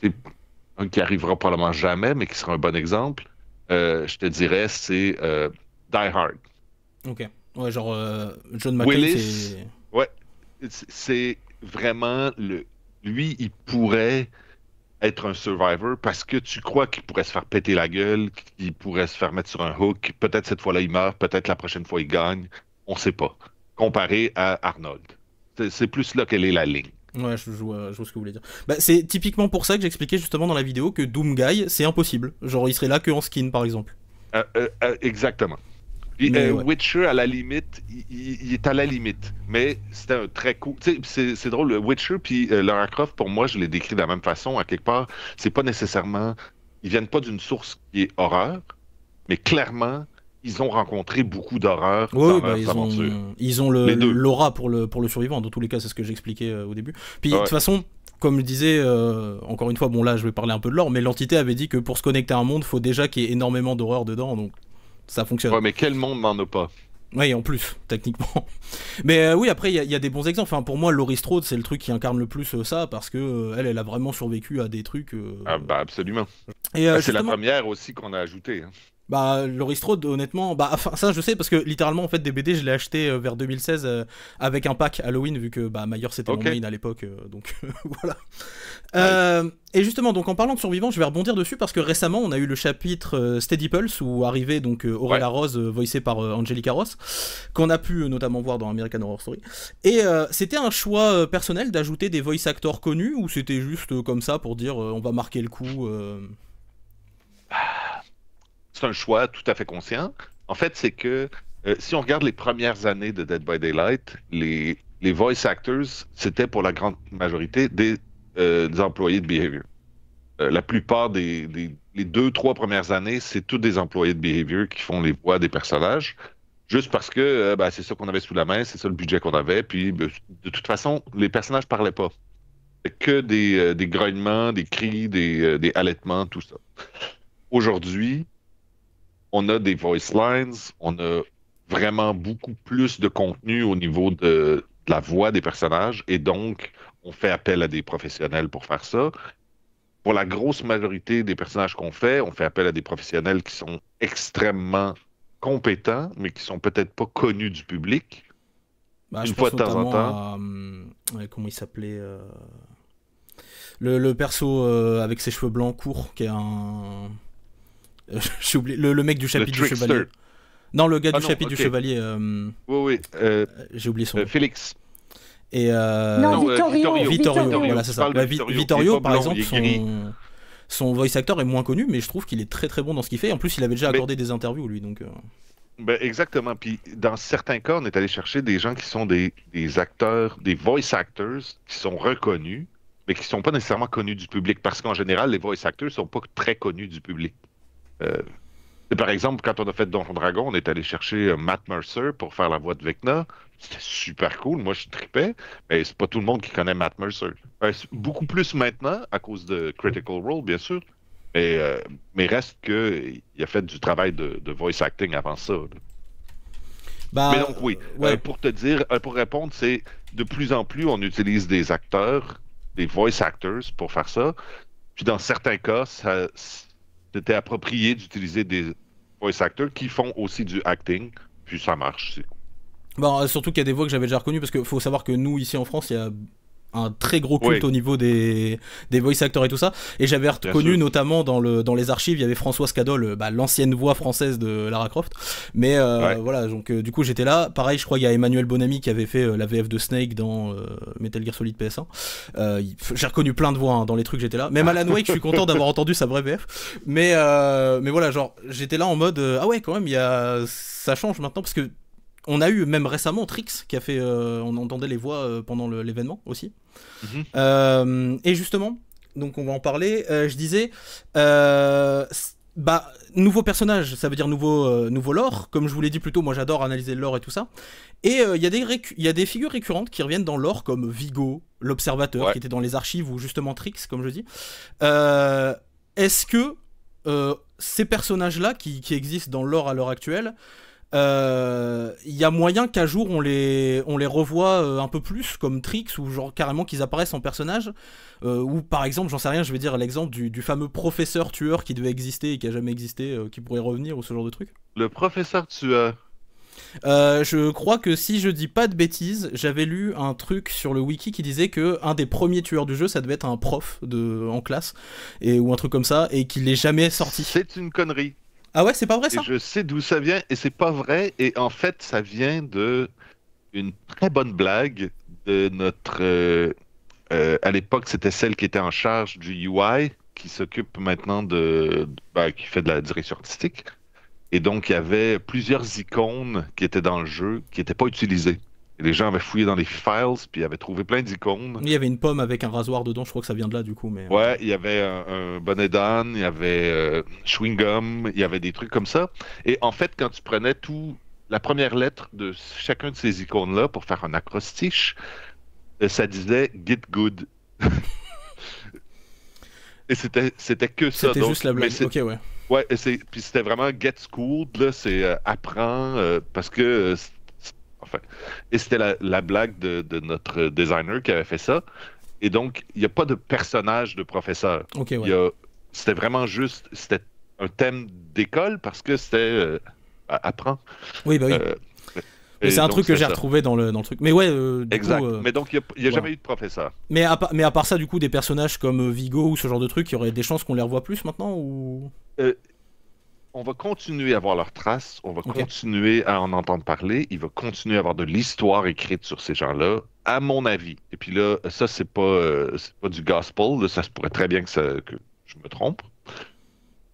un qui arrivera probablement jamais, mais qui sera un bon exemple, je te dirais, c'est Die Hard. Ok. Ouais, genre John McClane, Willis, c'est. ouais, c'est vraiment lui, il pourrait être un survivor parce que tu crois qu'il pourrait se faire péter la gueule, qu'il pourrait se faire mettre sur un hook. Peut-être cette fois-là, il meurt, peut-être la prochaine fois, il gagne. On ne sait pas. Comparé à Arnold. C'est plus là qu'elle est la ligne. Ouais, je vois ce que vous voulez dire. Bah, c'est typiquement pour ça que j'expliquais justement dans la vidéo que Doomguy, c'est impossible. Genre, il serait là que en skin, par exemple. Exactement. Puis, Mais ouais. Witcher, à la limite, il est à la limite. Mais c'était un très cool. Tu sais, c'est drôle, le Witcher puis Lara Croft, pour moi, je les décris de la même façon. À quelque part, c'est pas nécessairement. Ils viennent pas d'une source qui est horreur, mais clairement, ils ont rencontré beaucoup d'horreur Ouais, dans ouais, bah leurs aventures. ils ont Les deux. l'aura pour le survivant. Dans tous les cas, c'est ce que j'expliquais au début. Puis de toute Ouais. façon, comme je disais, encore une fois, bon là, je vais parler un peu de l'or, mais l'entité avait dit que pour se connecter à un monde, faut déjà qu'il y ait énormément d'horreur dedans, donc ça fonctionne. Ouais, mais quel monde n'en a pas? Oui, en plus, techniquement. Mais oui, après, il y a des bons exemples. Enfin, pour moi, Laurie Strode, c'est le truc qui incarne le plus ça, parce que elle a vraiment survécu à des trucs. Ah, bah, absolument. Et Ah, c'est la justement, première aussi qu'on a ajoutée. Hein. bah, Laurie Strode, honnêtement, bah, enfin, ça, je sais, parce que littéralement, en fait, des BD, je l'ai acheté vers 2016 avec un pack Halloween, vu que bah, Mayer, c'était mon OK. main à l'époque, donc voilà. Nice. Et justement, donc en parlant de survivants, je vais rebondir dessus parce que récemment, on a eu le chapitre Steady Pulse où arrivait donc Ouais. Aurella Rose, voicée par Angelica Ross, qu'on a pu notamment voir dans American Horror Story. Et c'était un choix personnel d'ajouter des voice actors connus ou c'était juste comme ça pour dire on va marquer le coup C'est un choix tout à fait conscient. En fait, c'est que si on regarde les premières années de Dead by Daylight, les voice actors, c'était pour la grande majorité des employés de Behavior. La plupart les deux, trois premières années, c'est tous des employés de Behavior qui font les voix des personnages, juste parce que ben, c'est ça qu'on avait sous la main, c'est ça le budget qu'on avait, puis ben, de toute façon, les personnages parlaient pas. C'était que des grognements, des cris, des halètements, tout ça. Aujourd'hui, on a des voice lines, on a vraiment beaucoup plus de contenu au niveau de la voix des personnages et donc on fait appel à des professionnels pour faire ça. Pour la grosse majorité des personnages qu'on fait, on fait appel à des professionnels qui sont extrêmement compétents, mais qui sont peut-être pas connus du public. bah, je Une fois pense de temps en notamment temps. à ouais, comment il s'appelait le perso avec ses cheveux blancs courts qui est un j'ai oublié le mec du Le chapitre du chevalier. trickster. Non, le gars Ah du non, chapitre du ok. chevalier Oui, oui. j'ai oublié son nom. Félix. Et Non, Non, Vittorio. Vittorio, Vittorio. voilà, c'est Tu ça. parles de Bah, Vittorio. Il est Vittorio, pas par blond, exemple, il est gris. son voice actor est moins connu, mais je trouve qu'il est très très bon dans ce qu'il fait. En plus, il avait déjà Mais accordé des interviews, lui, donc. ben, exactement. Puis dans certains cas, on est allé chercher des gens qui sont des acteurs, des voice actors qui sont reconnus, mais qui ne sont pas nécessairement connus du public. Parce qu'en général, les voice actors ne sont pas très connus du public. Euh, par exemple, quand on a fait Donjon Dragon, on est allé chercher Matt Mercer pour faire la voix de Vecna. C'était super cool. Moi, je tripais. Mais c'est pas tout le monde qui connaît Matt Mercer. C'est beaucoup plus maintenant, à cause de Critical Role, bien sûr. Mais reste que il a fait du travail de voice acting avant ça. Là. Mais Bah, donc oui, ouais. pour te dire, pour répondre, c'est de plus en plus on utilise des acteurs, des voice actors pour faire ça. Puis dans certains cas, c'était approprié d'utiliser des voice actors qui font aussi du acting. Puis ça marche. Bon, surtout qu'il y a des voix que j'avais déjà reconnues, parce qu'il faut savoir que nous, ici en France, il y a un très gros culte Oui, au niveau des voice actors et tout ça. Et j'avais bien reconnu sûr. notamment dans les archives, il y avait Françoise Cadol, l'ancienne voix française de Lara Croft. Mais Ouais. voilà, donc du coup j'étais là. Pareil, je crois qu'il y a Emmanuel Bonamy qui avait fait la VF de Snake dans Metal Gear Solid PS1. J'ai reconnu plein de voix hein, dans les trucs, j'étais là. Même Alan Wake, je suis content d'avoir entendu sa vraie VF. Mais voilà, genre j'étais là en mode ah ouais, quand même, ça change maintenant parce que on a eu même récemment Trix qui a fait, on entendait les voix pendant l'événement aussi. Mhm. Et justement, donc on va en parler. Je disais, bah nouveau personnage, ça veut dire nouveau lore. Comme je vous l'ai dit plus tôt, moi j'adore analyser le lore et tout ça. Et il y a des figures récurrentes qui reviennent dans le lore comme Vigo, l'observateur, Ouais. qui était dans les archives ou justement Trix, comme je dis. Euh, Est-ce que ces personnages-là qui existent dans le lore à l'heure actuelle il y a moyen qu'à jour on les revoie un peu plus comme Trix ou genre carrément qu'ils apparaissent en personnage ou par exemple j'en sais rien je vais dire l'exemple du fameux professeur tueur qui devait exister et qui a jamais existé qui pourrait revenir ou ce genre de truc. Le professeur tueur. Je crois que si je dis pas de bêtises j'avais lu un truc sur le wiki qui disait que un des premiers tueurs du jeu ça devait être un prof en classe ou un truc comme ça et qu'il est jamais sorti. C'est une connerie. Ah ouais c'est pas vrai Et ça. je sais d'où ça vient et c'est pas vrai. Et en fait, ça vient de une très bonne blague de notre. À l'époque, c'était celle qui était en charge du UI, qui s'occupe maintenant qui fait de la direction artistique. Et donc, il y avait plusieurs icônes qui étaient dans le jeu qui n'étaient pas utilisées. Et les gens avaient fouillé dans les files, puis avaient trouvé plein d'icônes. Il y avait une pomme avec un rasoir dedans, je crois que ça vient de là du coup, mais. Ouais, il y avait un bonnet d'âne, il y avait chewing gum, il y avait des trucs comme ça. Et en fait, quand tu prenais la première lettre de chacun de ces icônes-là pour faire un acrostiche, ça disait Get Good. Et c'était que ça. C'était juste Donc, la mais blague. c'est Ok, ouais. ouais, puis c'était vraiment Get Schooled, là, c'est apprends parce que enfin, et c'était la blague de notre designer qui avait fait ça. Et donc, il n'y a pas de personnage de professeur. Ok, Il ouais. y a, c'était vraiment juste, c'était un thème d'école parce que c'était apprends. Oui, bah oui. Euh, Mais et c'est un donc, truc que c'était j'ai ça. retrouvé dans le truc. Mais ouais, du coup. Exact. Mais donc, il n'y a Voilà. jamais eu de professeur. Mais à part ça, du coup, des personnages comme Vigo ou ce genre de truc, il y aurait des chances qu'on les revoie plus maintenant ou. Euh, on va continuer à voir leurs traces, on va Ok. continuer à en entendre parler, il va continuer à avoir de l'histoire écrite sur ces gens-là, à mon avis. Et puis là, ça, c'est pas du gospel, là, ça se pourrait très bien que je me trompe.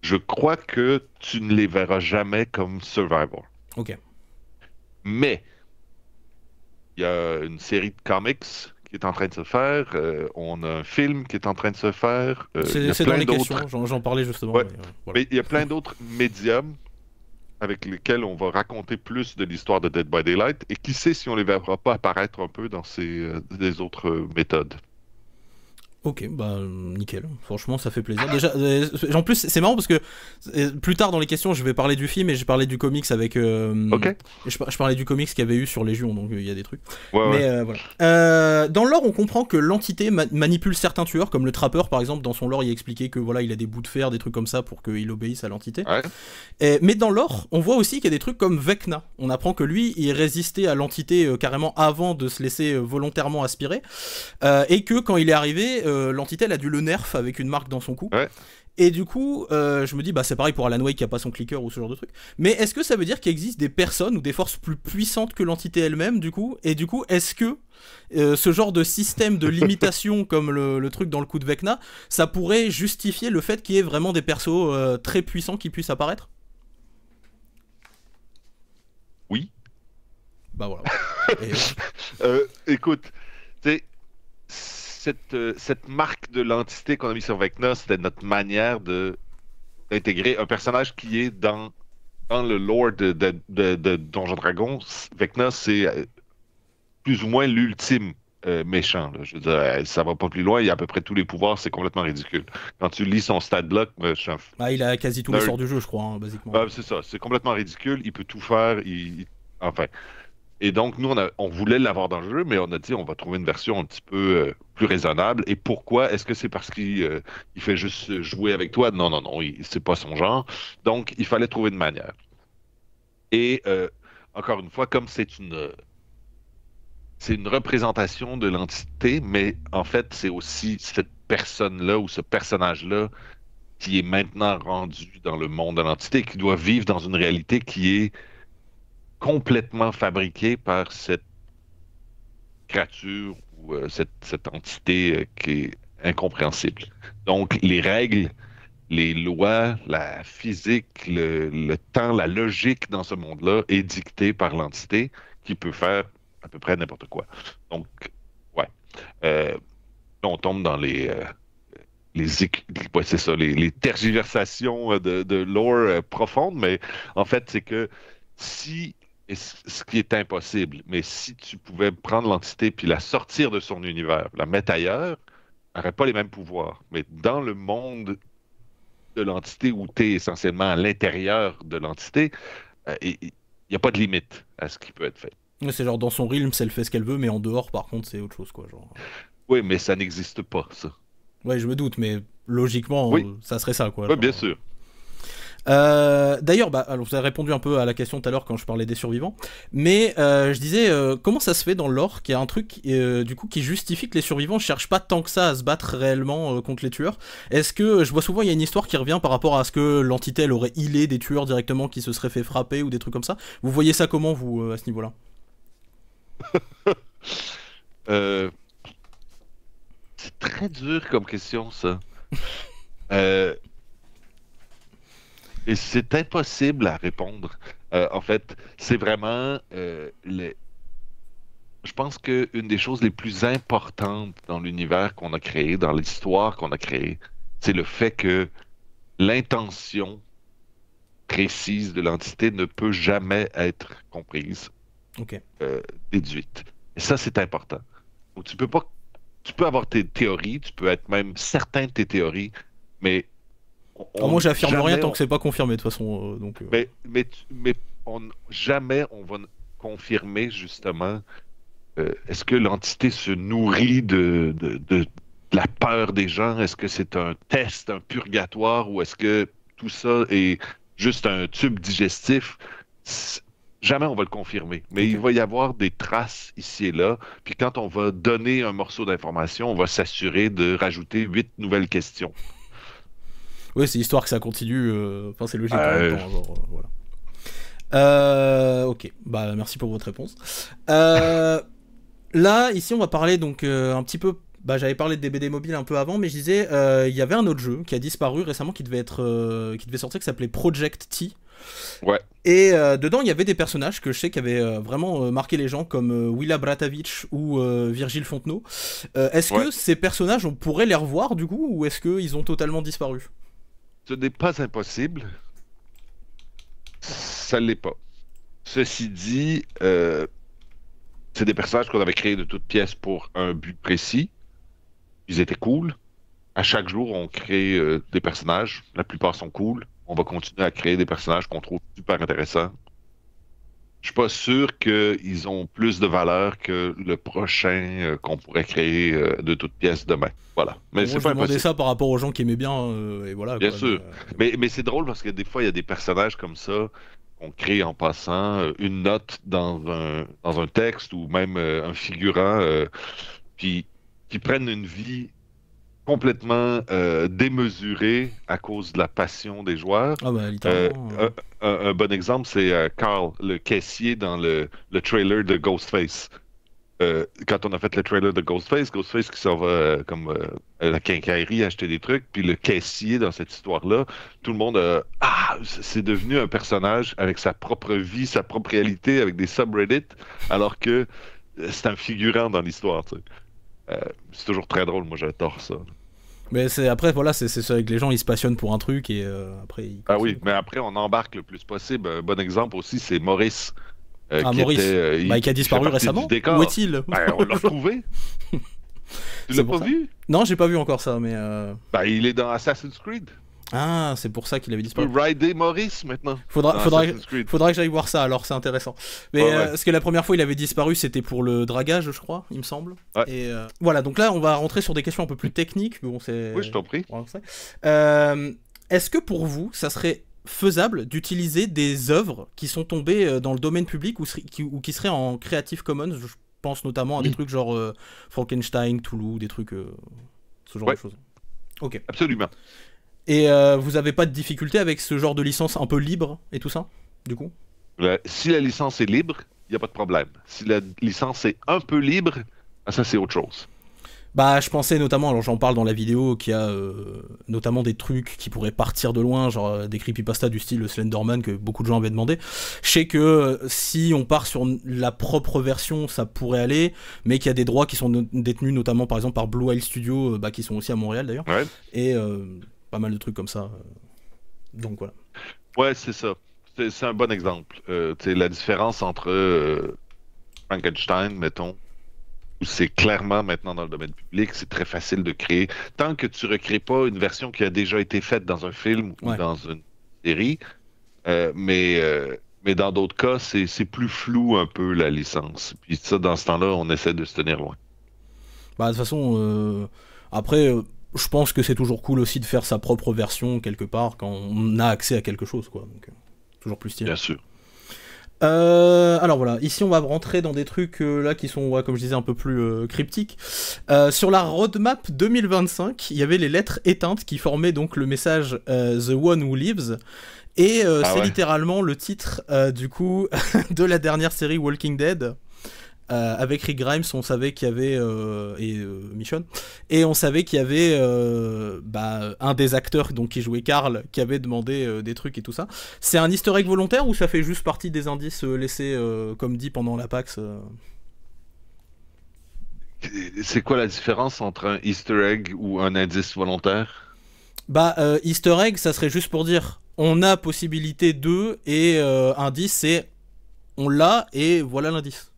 Je crois que tu ne les verras jamais comme Survivor. Ok. Mais il y a une série de comics qui est en train de se faire, on a un film qui est en train de se faire, il y a C'est dans plein les d'autres. questions, j'en parlais justement. Ouais, Mais, voilà. mais il y a plein d'autres médiums avec lesquels on va raconter plus de l'histoire de Dead by Daylight, et qui sait si on les verra pas apparaître un peu dans des autres méthodes. Ok, bah nickel. Franchement, ça fait plaisir. Déjà, en plus, c'est marrant parce que plus tard dans les questions, je vais parler du film et j'ai parlé du comics avec. OK? Je parlais du comics qu'il y avait eu sur Légion, donc il y a des trucs. Ouais, ouais. Mais voilà. Dans le lore, on comprend que l'entité manipule certains tueurs, comme le trappeur par exemple. Dans son lore, il expliquait que voilà, il a des bouts de fer, des trucs comme ça pour qu'il obéisse à l'entité. Ouais. Mais dans l'or, on voit aussi qu'il y a des trucs comme Vecna. On apprend que lui, il résistait à l'entité carrément avant de se laisser volontairement aspirer. Et que quand il est arrivé, l'entité, elle a dû le nerf avec une marque dans son cou. Ouais. Et du coup, je me dis, bah c'est pareil pour Alan Wake qui a pas son clicker ou ce genre de truc. Mais est-ce que ça veut dire qu'il existe des personnes ou des forces plus puissantes que l'entité elle-même, du coup? Et du coup, est-ce que ce genre de système de limitation comme le truc dans le coup de Vecna, ça pourrait justifier le fait qu'il y ait vraiment des persos très puissants qui puissent apparaître? Oui. Bah voilà. Et, Écoute, tu sais, cette marque de l'entité qu'on a mis sur Vecna, c'était notre manière d'intégrer un personnage qui est dans le lore de Donjon Dragon. Vecna, c'est plus ou moins l'ultime méchant. Là. Je veux dire, ça va pas plus loin. Il y a à peu près tous les pouvoirs. C'est complètement ridicule. Quand tu lis son stat block, je suis un Ah, il a quasi tous les nerd. sorts du jeu, je crois, hein, basiquement. C'est ça. C'est complètement ridicule. Il peut tout faire. Enfin. Et donc, nous, on voulait l'avoir dans le jeu, mais on a dit on va trouver une version un petit peu plus raisonnable. Et pourquoi? Est-ce que c'est parce qu'il fait juste jouer avec toi? Non, non, non, c'est pas son genre. Donc, il fallait trouver une manière. Et encore une fois, comme c'est une représentation de l'entité, mais en fait, c'est aussi cette personne-là ou ce personnage-là qui est maintenant rendu dans le monde de l'entité, qui doit vivre dans une réalité qui est complètement fabriquée par cette créature ou cette entité qui est incompréhensible. Donc, les règles, les lois, la physique, le temps, la logique dans ce monde-là est dictée par l'entité qui peut faire à peu près n'importe quoi. Donc, ouais. Là, on tombe dans ouais, c'est ça, les tergiversations de lore profonde, mais en fait, c'est que si, et ce qui est impossible, mais si tu pouvais prendre l'entité puis la sortir de son univers, la mettre ailleurs, elle n'aurait pas les mêmes pouvoirs. Mais dans le monde de l'entité où tu es essentiellement à l'intérieur de l'entité, il n'y a pas de limite à ce qui peut être fait. Ouais, c'est genre dans son realm, elle fait ce qu'elle veut, mais en dehors, par contre, c'est autre chose, quoi. Genre. Oui, mais ça n'existe pas, ça. Ouais, je me doute, mais logiquement, Oui, ça serait ça, quoi. oui, Genre. bien sûr. D'ailleurs, alors vous avez répondu un peu à la question tout à l'heure quand je parlais des survivants, mais je disais comment ça se fait dans le lore qu'il y a un truc du coup qui justifie que les survivants cherchent pas tant que ça à se battre réellement contre les tueurs. Est-ce que je vois souvent il y a une histoire qui revient par rapport à ce que l'entité elle aurait healé des tueurs directement qui se seraient fait frapper ou des trucs comme ça. Vous voyez ça comment vous à ce niveau-là? Euh, c'est très dur comme question, ça. Euh, et c'est impossible à répondre. En fait, c'est vraiment je pense qu'une des choses les plus importantes dans l'univers qu'on a créé, dans l'histoire qu'on a créée, c'est le fait que l'intention précise de l'entité ne peut jamais être comprise, Ok. euh, déduite. Et ça, c'est important. Donc, tu peux pas, tu peux avoir tes théories, tu peux être même certain de tes théories, mais Alors moi j'affirme rien jamais tant que c'est pas confirmé de toute façon. Donc, mais jamais on va confirmer justement est-ce que l'entité se nourrit de la peur des gens? Est-ce que c'est un test, un purgatoire, ou est-ce que tout ça est juste un tube digestif? Jamais on va le confirmer, mais il ok. va y avoir des traces ici et là. Puis quand on va donner un morceau d'information, on va s'assurer de rajouter 8 nouvelles questions. Ouais, c'est histoire que ça continue. Enfin c'est logique en même Euh, temps. Genre, voilà. Ok, bah merci pour votre réponse. Là, ici, on va parler donc un petit peu. Bah, j'avais parlé de DBD mobile un peu avant, mais je disais, il y avait un autre jeu qui a disparu récemment, qui devait sortir, qui s'appelait Project T. ouais. Et dedans, il y avait des personnages que je sais qui avaient vraiment marqué les gens, comme Willa Bratavich ou Virgile Fontenot. Est-ce Ouais. que ces personnages, on pourrait les revoir du coup, ou est-ce qu'ils ont totalement disparu? Ce n'est pas impossible, ça ne l'est pas. Ceci dit, c'est des personnages qu'on avait créés de toutes pièces pour un but précis. Ils étaient cool. À chaque jour, on crée des personnages. La plupart sont cool. On va continuer à créer des personnages qu'on trouve super intéressants. Je suis pas sûr qu'ils ont plus de valeur que le prochain qu'on pourrait créer de toutes pièces demain. Voilà. Mais Bon, moi, c'est je pas demandais impossible. ça par rapport aux gens qui aimaient bien, et voilà Bien quoi. sûr. Mais c'est drôle parce que des fois, il y a des personnages comme ça qu'on crée en passant une note dans un texte ou même un figurant puis qui prennent une vie complètement démesurée à cause de la passion des joueurs. Ah bah Euh, littéralement. un bon exemple, c'est Carl, le caissier dans le trailer de Ghostface. Quand on a fait le trailer de Ghostface, Ghostface qui s'en va comme à la quincaillerie acheter des trucs, puis le caissier dans cette histoire-là, tout le monde c'est devenu un personnage avec sa propre vie, sa propre réalité, avec des subreddits, alors que c'est un figurant dans l'histoire. Tu sais. C'est toujours très drôle, moi j'adore ça. Mais c'est après voilà, c'est ça avec les gens, ils se passionnent pour un truc et après ils Ah continuent oui, mais quoi. après on embarque le plus possible. Un bon exemple aussi, c'est Maurice. Maurice, qui a disparu récemment. Où est-il? On l'a retrouvé. Tu l'as pas vu? Non, j'ai pas vu encore ça, mais... il est dans Assassin's Creed. Ah, c'est pour ça qu'il avait disparu. Tu peux rider Maurice maintenant. Faudra que j'aille voir ça, alors c'est intéressant. Mais parce que la première fois il avait disparu, c'était pour le dragage, je crois, il me semble. Ouais. Et voilà, donc là on va rentrer sur des questions un peu plus techniques. Mais bon, oui, je t'en prie. Est-ce que pour vous, ça serait faisable d'utiliser des œuvres qui sont tombées dans le domaine public ou qui seraient en Creative Commons? Je pense notamment à des trucs genre Frankenstein, Toulouse, des trucs... ce genre de choses. Ok. Absolument. Et vous avez pas de difficulté avec ce genre de licence un peu libre et tout ça, du coup? Si la licence est libre, il n'y a pas de problème. Si la licence est un peu libre, ça c'est autre chose. Bah, je pensais notamment, alors j'en parle dans la vidéo, qu'il y a notamment des trucs qui pourraient partir de loin, genre des creepypasta du style Slenderman que beaucoup de gens avaient demandé. Je sais que si on part sur la propre version, ça pourrait aller, mais qu'il y a des droits qui sont détenus notamment par exemple par Blue Isle Studio, qui sont aussi à Montréal d'ailleurs. Ouais. Et pas mal de trucs comme ça. Donc voilà. Ouais, c'est ça. C'est un bon exemple. La différence entre Frankenstein, mettons, où c'est clairement maintenant dans le domaine public, c'est très facile de créer. Tant que tu ne recrées pas une version qui a déjà été faite dans un film ou dans une série, mais dans d'autres cas, c'est plus flou un peu la licence. Puis ça, dans ce temps-là, on essaie de se tenir loin. Bah, de toute façon, après... je pense que c'est toujours cool aussi de faire sa propre version quelque part quand on a accès à quelque chose, quoi. Donc, toujours plus stylé. Bien sûr. Alors voilà, ici on va rentrer dans des trucs là qui sont, comme je disais, un peu plus cryptiques. Sur la roadmap 2025, il y avait les lettres éteintes qui formaient donc le message The One Who Lives. Et c'est littéralement le titre du coup de la dernière série Walking Dead. Avec Rick Grimes, on savait qu'il y avait Michonne, et on savait qu'il y avait un des acteurs donc qui jouait Carl qui avait demandé des trucs et tout ça. C'est un easter egg volontaire ou ça fait juste partie des indices laissés comme dit pendant la PAX C'est quoi la différence entre un easter egg ou un indice volontaire? Easter egg, ça serait juste pour dire on a possibilité de, et indice c'est on l'a et voilà l'indice.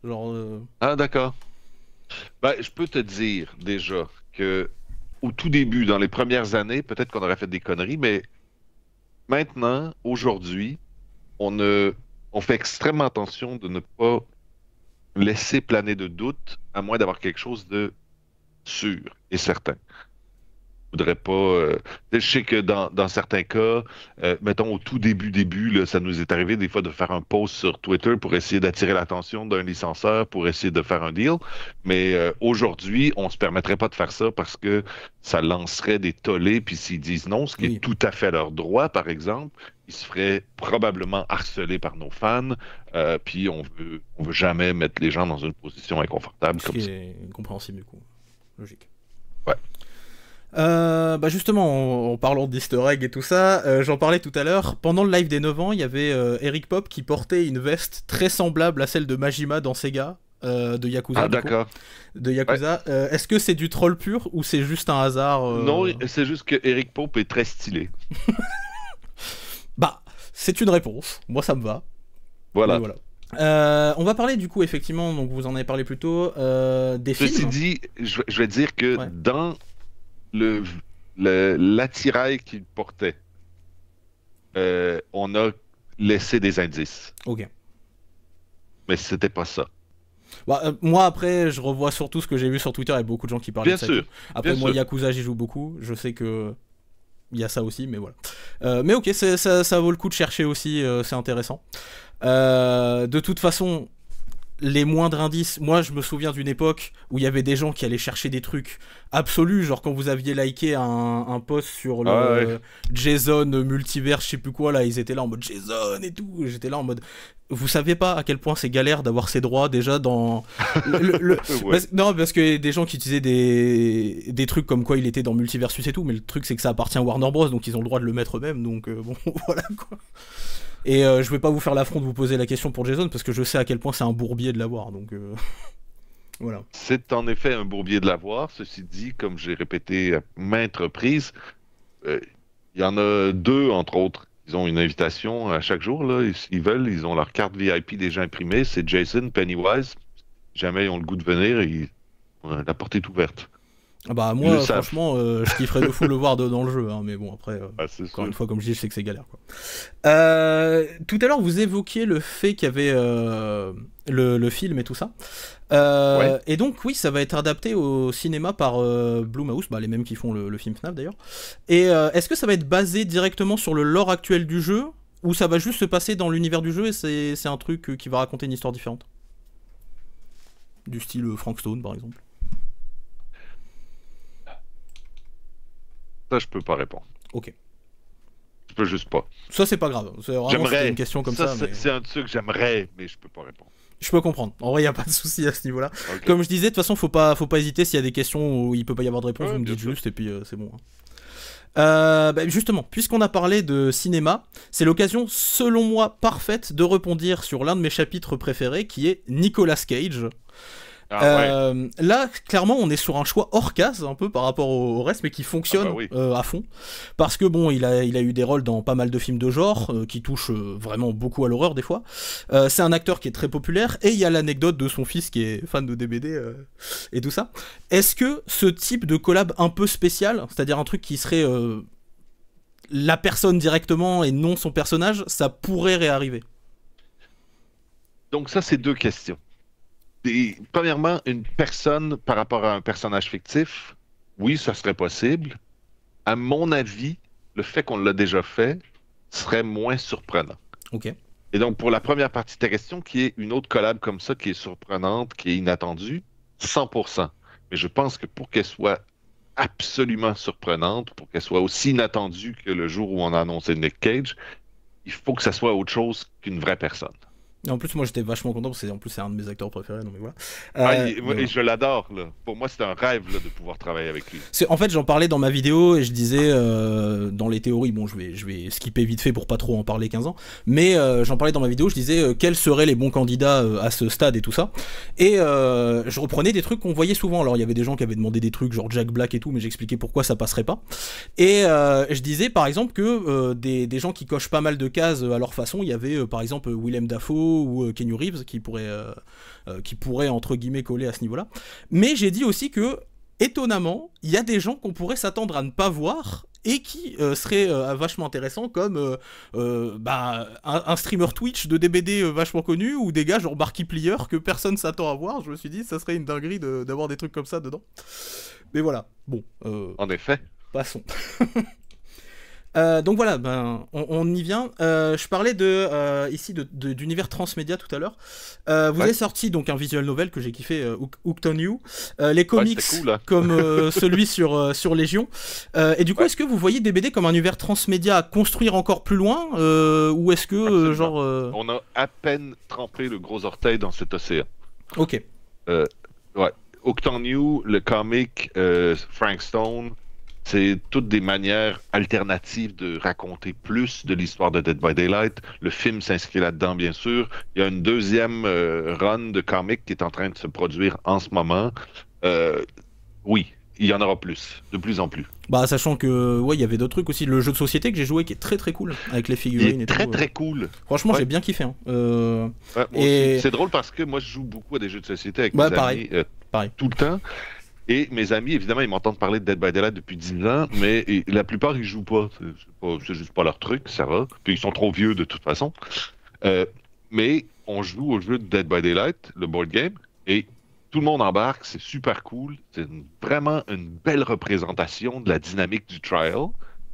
Ah, d'accord. Je peux te dire déjà que au tout début, dans les premières années, peut-être qu'on aurait fait des conneries, mais maintenant, aujourd'hui, on fait extrêmement attention de ne pas laisser planer de doute, à moins d'avoir quelque chose de sûr et certain. Je voudrais pas. Je sais que dans certains cas, mettons au tout début, là, ça nous est arrivé des fois de faire un post sur Twitter pour essayer d'attirer l'attention d'un licencieur, pour essayer de faire un deal. Mais aujourd'hui, on se permettrait pas de faire ça parce que ça lancerait des tollés. Puis s'ils disent non, ce qui est tout à fait leur droit, par exemple, ils se feraient probablement harceler par nos fans. Puis on veut jamais mettre les gens dans une position inconfortable comme ça. Ce qui est compréhensible du coup. Logique. Ouais. Justement, en parlant d'easter egg et tout ça, j'en parlais tout à l'heure. Pendant le live des 9 ans, il y avait Eric Pop qui portait une veste très semblable à celle de Majima dans Sega, de Yakuza. Ah, d'accord. De Yakuza. Ouais. Est-ce que c'est du troll pur ou c'est juste un hasard Non, c'est juste que Eric Pope est très stylé. C'est une réponse. Moi, ça me va. Voilà. On va parler du coup, effectivement, donc vous en avez parlé plus tôt, des films. Ceci dit, je vais dire que dans l'attirail qu'il portait, on a laissé des indices. Ok. Mais c'était pas ça. Moi, après, je revois surtout ce que j'ai vu sur Twitter, il y a beaucoup de gens qui parlent de ça. Bien sûr. Après, moi, Yakuza, j'y joue beaucoup. Je sais que il y a ça aussi, mais voilà. Mais ok, ça vaut le coup de chercher aussi, c'est intéressant. De toute façon, les moindres indices, moi je me souviens d'une époque où il y avait des gens qui allaient chercher des trucs absolus, genre quand vous aviez liké un post sur le Jason multivers, je sais plus quoi, là ils étaient là en mode Jason et tout, j'étais là en mode vous savez pas à quel point c'est galère d'avoir ses droits déjà dans non, parce que des gens qui utilisaient des trucs comme quoi il était dans Multiversus et tout, mais le truc c'est que ça appartient à Warner Bros, donc ils ont le droit de le mettre eux-mêmes, donc bon voilà quoi. Et je vais pas vous faire l'affront de vous poser la question pour Jason parce que je sais à quel point c'est un bourbier de l'avoir, donc voilà. C'est en effet un bourbier de l'avoir. Ceci dit, comme j'ai répété à maintes reprises, il y en a deux, entre autres, Ils ont une invitation à chaque jour, là. Ils veulent, ils ont leur carte VIP déjà imprimée. C'est Jason, Pennywise. Jamais ils ont le goût de venir, la porte est ouverte. Ah bah Ils le moi savent. franchement je kifferais de fou le voir dans le jeu hein, mais bon après Ah, c'est encore sûr. une fois comme je dis je sais que c'est galère quoi. Tout à l'heure vous évoquiez le fait qu'il y avait le film et tout ça Ouais. et donc oui ça va être adapté au cinéma par Blumhouse, bah, les mêmes qui font le film FNAF d'ailleurs, et est-ce que ça va être basé directement sur le lore actuel du jeu ou ça va juste se passer dans l'univers du jeu et c'est un truc qui va raconter une histoire différente du style Frank Stone par exemple? Ça, je peux pas répondre. Ok. Je peux juste pas. Ça c'est pas grave, c'est vraiment c'était J'aimerais. une question comme Ça, ça mais... c'est un truc que j'aimerais, mais je peux pas répondre. Je peux comprendre. En vrai, il n'y a pas de souci à ce niveau-là. Ok. Comme je disais, de toute façon, faut pas hésiter s'il y a des questions où il peut pas y avoir de réponse, Ouais, vous me bien dites sûr. juste et puis c'est bon. Hein. Bah, justement, puisqu'on a parlé de cinéma, c'est l'occasion, selon moi, parfaite de rebondir sur l'un de mes chapitres préférés, qui est Nicolas Cage. Ah ouais. Là, clairement, on est sur un choix hors case, un peu par rapport au reste, mais qui fonctionne Ah bah oui. à fond. Parce que bon, il a eu des rôles dans pas mal de films de genre, qui touchent vraiment beaucoup à l'horreur des fois. C'est un acteur qui est très populaire, et il y a l'anecdote de son fils qui est fan de DBD et tout ça. Est-ce que ce type de collab un peu spécial, c'est-à-dire un truc qui serait la personne directement et non son personnage, ça pourrait réarriver? Donc ça, c'est deux questions. Premièrement, une personne par rapport à un personnage fictif, oui, ça serait possible. À mon avis, le fait qu'on l'a déjà fait serait moins surprenant. Ok. Et donc, pour la première partie de ta question, qui est une autre collab comme ça, qui est surprenante, qui est inattendue, 100%. Mais je pense que pour qu'elle soit absolument surprenante, pour qu'elle soit aussi inattendue que le jour où on a annoncé Nick Cage, il faut que ça soit autre chose qu'une vraie personne. Et en plus, moi j'étais vachement content parce que en plus c'est un de mes acteurs préférés, donc voilà. Et Mais voilà. je l'adore, là. Pour moi, c'est un rêve là, de pouvoir travailler avec lui. En fait, j'en parlais dans ma vidéo et je disais dans les théories, bon, je vais skipper vite fait pour pas trop en parler 15 ans, mais j'en parlais dans ma vidéo, je disais quels seraient les bons candidats à ce stade et tout ça. Et je reprenais des trucs qu'on voyait souvent. Alors, il y avait des gens qui avaient demandé des trucs genre Jack Black et tout, mais j'expliquais pourquoi ça passerait pas. Et je disais par exemple que des gens qui cochent pas mal de cases à leur façon, il y avait par exemple Willem Dafoe ou Keanu Reeves qui pourraient entre guillemets coller à ce niveau-là. Mais j'ai dit aussi que étonnamment, il y a des gens qu'on pourrait s'attendre à ne pas voir et qui seraient vachement intéressants comme un streamer Twitch de DBD vachement connu ou des gars genre Markiplier que personne s'attend à voir. Je me suis dit ça serait une dinguerie d'avoir des trucs comme ça dedans. Mais voilà, bon, En effet. passons. Donc voilà, on y vient. Je parlais ici d'univers transmédia tout à l'heure. Vous avez sorti donc un visual novel que j'ai kiffé, Hooked on You. Les comics cool, hein. comme celui sur Légion. Et du coup, est-ce que vous voyez DBD comme un univers transmédia à construire encore plus loin ou est-ce que genre... On a à peine trempé le gros orteil dans cet océan. Ok. Ouais. Hooked on You, le comic, Frank Stone, c'est toutes des manières alternatives de raconter plus de l'histoire de Dead by Daylight. Le film s'inscrit là-dedans, bien sûr. Il y a une deuxième run de comic qui est en train de se produire en ce moment. Oui, il y en aura de plus en plus. Bah, sachant que, ouais, il y avait d'autres trucs aussi. Le jeu de société que j'ai joué qui est très très cool, avec les figurines Il est et très tout. très cool. Franchement, Ouais. j'ai bien kiffé. Hein. Ouais, moi Et- aussi. C'est drôle parce que moi, je joue beaucoup à des jeux de société avec Ouais, mes pareil. amis Pareil. tout le temps. Et mes amis, évidemment, ils m'entendent parler de Dead by Daylight depuis 10 ans, mais la plupart, ils jouent pas. C'est juste pas leur truc, ça va. Puis ils sont trop vieux de toute façon. Mais on joue au jeu de Dead by Daylight, le board game, et tout le monde embarque, c'est super cool. C'est vraiment une belle représentation de la dynamique du trial.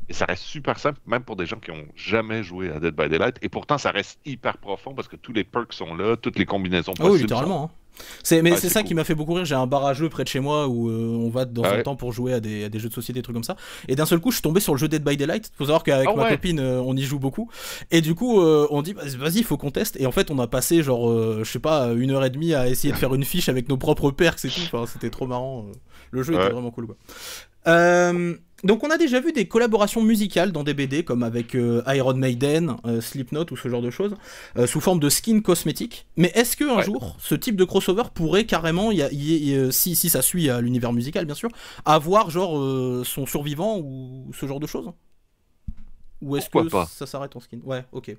Et ça reste super simple, même pour des gens qui n'ont jamais joué à Dead by Daylight. Et pourtant, ça reste hyper profond parce que tous les perks sont là, toutes les combinaisons Ah oui, possibles littéralement. Hein. Ouais, C'est c'est ça cool. qui m'a fait beaucoup rire. J'ai un bar à jeux près de chez moi où on va de temps en Ouais. temps pour jouer à des jeux de société, des trucs comme ça. Et d'un seul coup, je suis tombé sur le jeu Dead by Daylight. Faut savoir qu'avec Ah ma ouais. copine, on y joue beaucoup. Et du coup, on dit vas-y, il faut qu'on teste. Et en fait, on a passé genre, je sais pas, 1h30 à essayer de faire une fiche avec nos propres perks et tout. Enfin, c'était trop marrant. Le jeu Ouais. était vraiment cool, quoi. Donc on a déjà vu des collaborations musicales dans des BD comme avec Iron Maiden, Slipknot ou ce genre de choses sous forme de skins cosmétiques. Mais est-ce que un Ouais. jour ce type de crossover pourrait carrément, si ça suit à l'univers musical bien sûr, avoir genre son survivant ou ce genre de choses? Ou est-ce Pourquoi que pas? ça s'arrête en skin? Ouais, ok.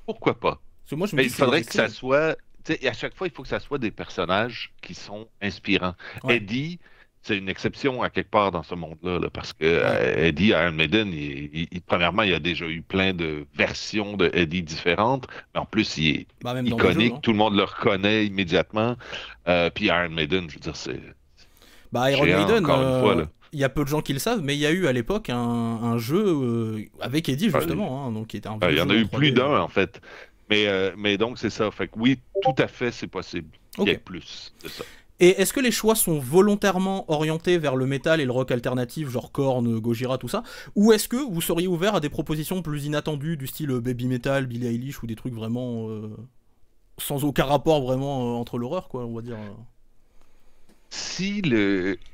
Pourquoi pas? Parce que moi, je me Mais dis, il faudrait que ça stylé. soit. Tu sais, et à chaque fois, il faut que ça soit des personnages qui sont inspirants. Ouais, Eddie, c'est une exception à quelque part dans ce monde-là, là, parce que ouais. Eddie, Iron Maiden, premièrement, il y a déjà eu plein de versions de Eddie différentes, mais en plus, il est Bah, même dans les jeux, iconique, hein. tout le monde le reconnaît immédiatement. Puis Iron Maiden, je veux dire, c'est Bah, Iron géant, Maiden, encore une fois, là. il y a peu de gens qui le savent, mais il y a eu à l'époque un jeu avec Eddie, Ah, il justement, hein, donc qui était un vieux il y en jeu a en eu plus 3D. d'un, en fait. Mais donc, c'est ça. Fait que oui, tout à fait, c'est possible qu'il y Ok. ait plus de ça. Et est-ce que les choix sont volontairement orientés vers le métal et le rock alternatif, genre Korn, Gojira, tout ça, ou est-ce que vous seriez ouvert à des propositions plus inattendues du style baby metal, Billie Eilish ou des trucs vraiment sans aucun rapport vraiment entre l'horreur, quoi, on va dire. Si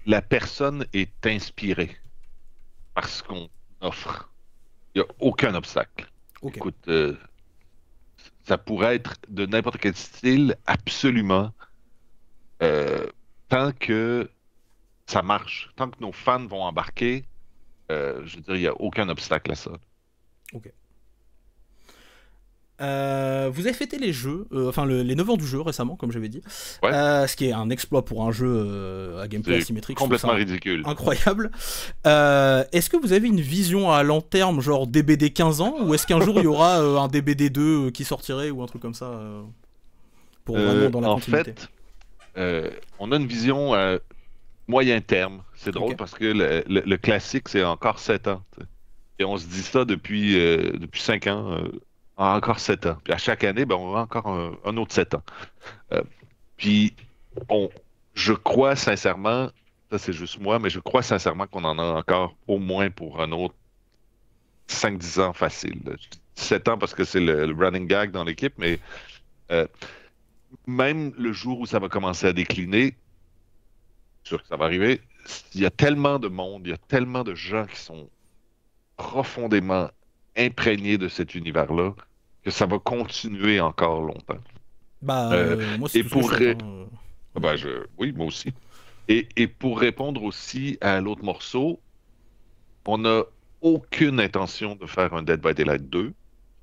la personne est inspirée par ce qu'on offre, il n'y a aucun obstacle. Ok. Écoute, ça pourrait être de n'importe quel style, absolument, euh, tant que ça marche, tant que nos fans vont embarquer, je veux dire, il n'y a aucun obstacle à ça. Ok. Vous avez fêté les jeux, enfin les 9 ans du jeu récemment, comme j'avais dit. Ouais, Ce qui est un exploit pour un jeu à gameplay c'est asymétrique, je trouve complètement ça ridicule. incroyable. Est-ce que vous avez une vision à long terme, genre DBD 15 ans, ou est-ce qu'un jour il y aura un DBD 2 qui sortirait, ou un truc comme ça, pour vraiment dans la En continuité? fait, on a une vision à moyen terme. C'est drôle Ok. parce que le classique, c'est encore 7 ans. Tu sais. Et on se dit ça depuis 5 ans, encore 7 ans. Puis à chaque année, ben, on a encore un autre 7 ans. Euh, puis on, je crois sincèrement, ça c'est juste moi, mais je crois sincèrement qu'on en a encore au moins pour un autre 5-10 ans facile. Là. Je dis 7 ans parce que c'est le running gag dans l'équipe, mais euh, même le jour où ça va commencer à décliner, sûr que ça va arriver, il y a tellement de monde, il y a tellement de gens qui sont profondément imprégnés de cet univers-là que ça va continuer encore longtemps. Bah, Euh, moi c'est et tout ce que je pour souhaite. ben, oui, moi aussi. Et pour répondre aussi à l'autre morceau, on n'a aucune intention de faire un Dead by Daylight 2.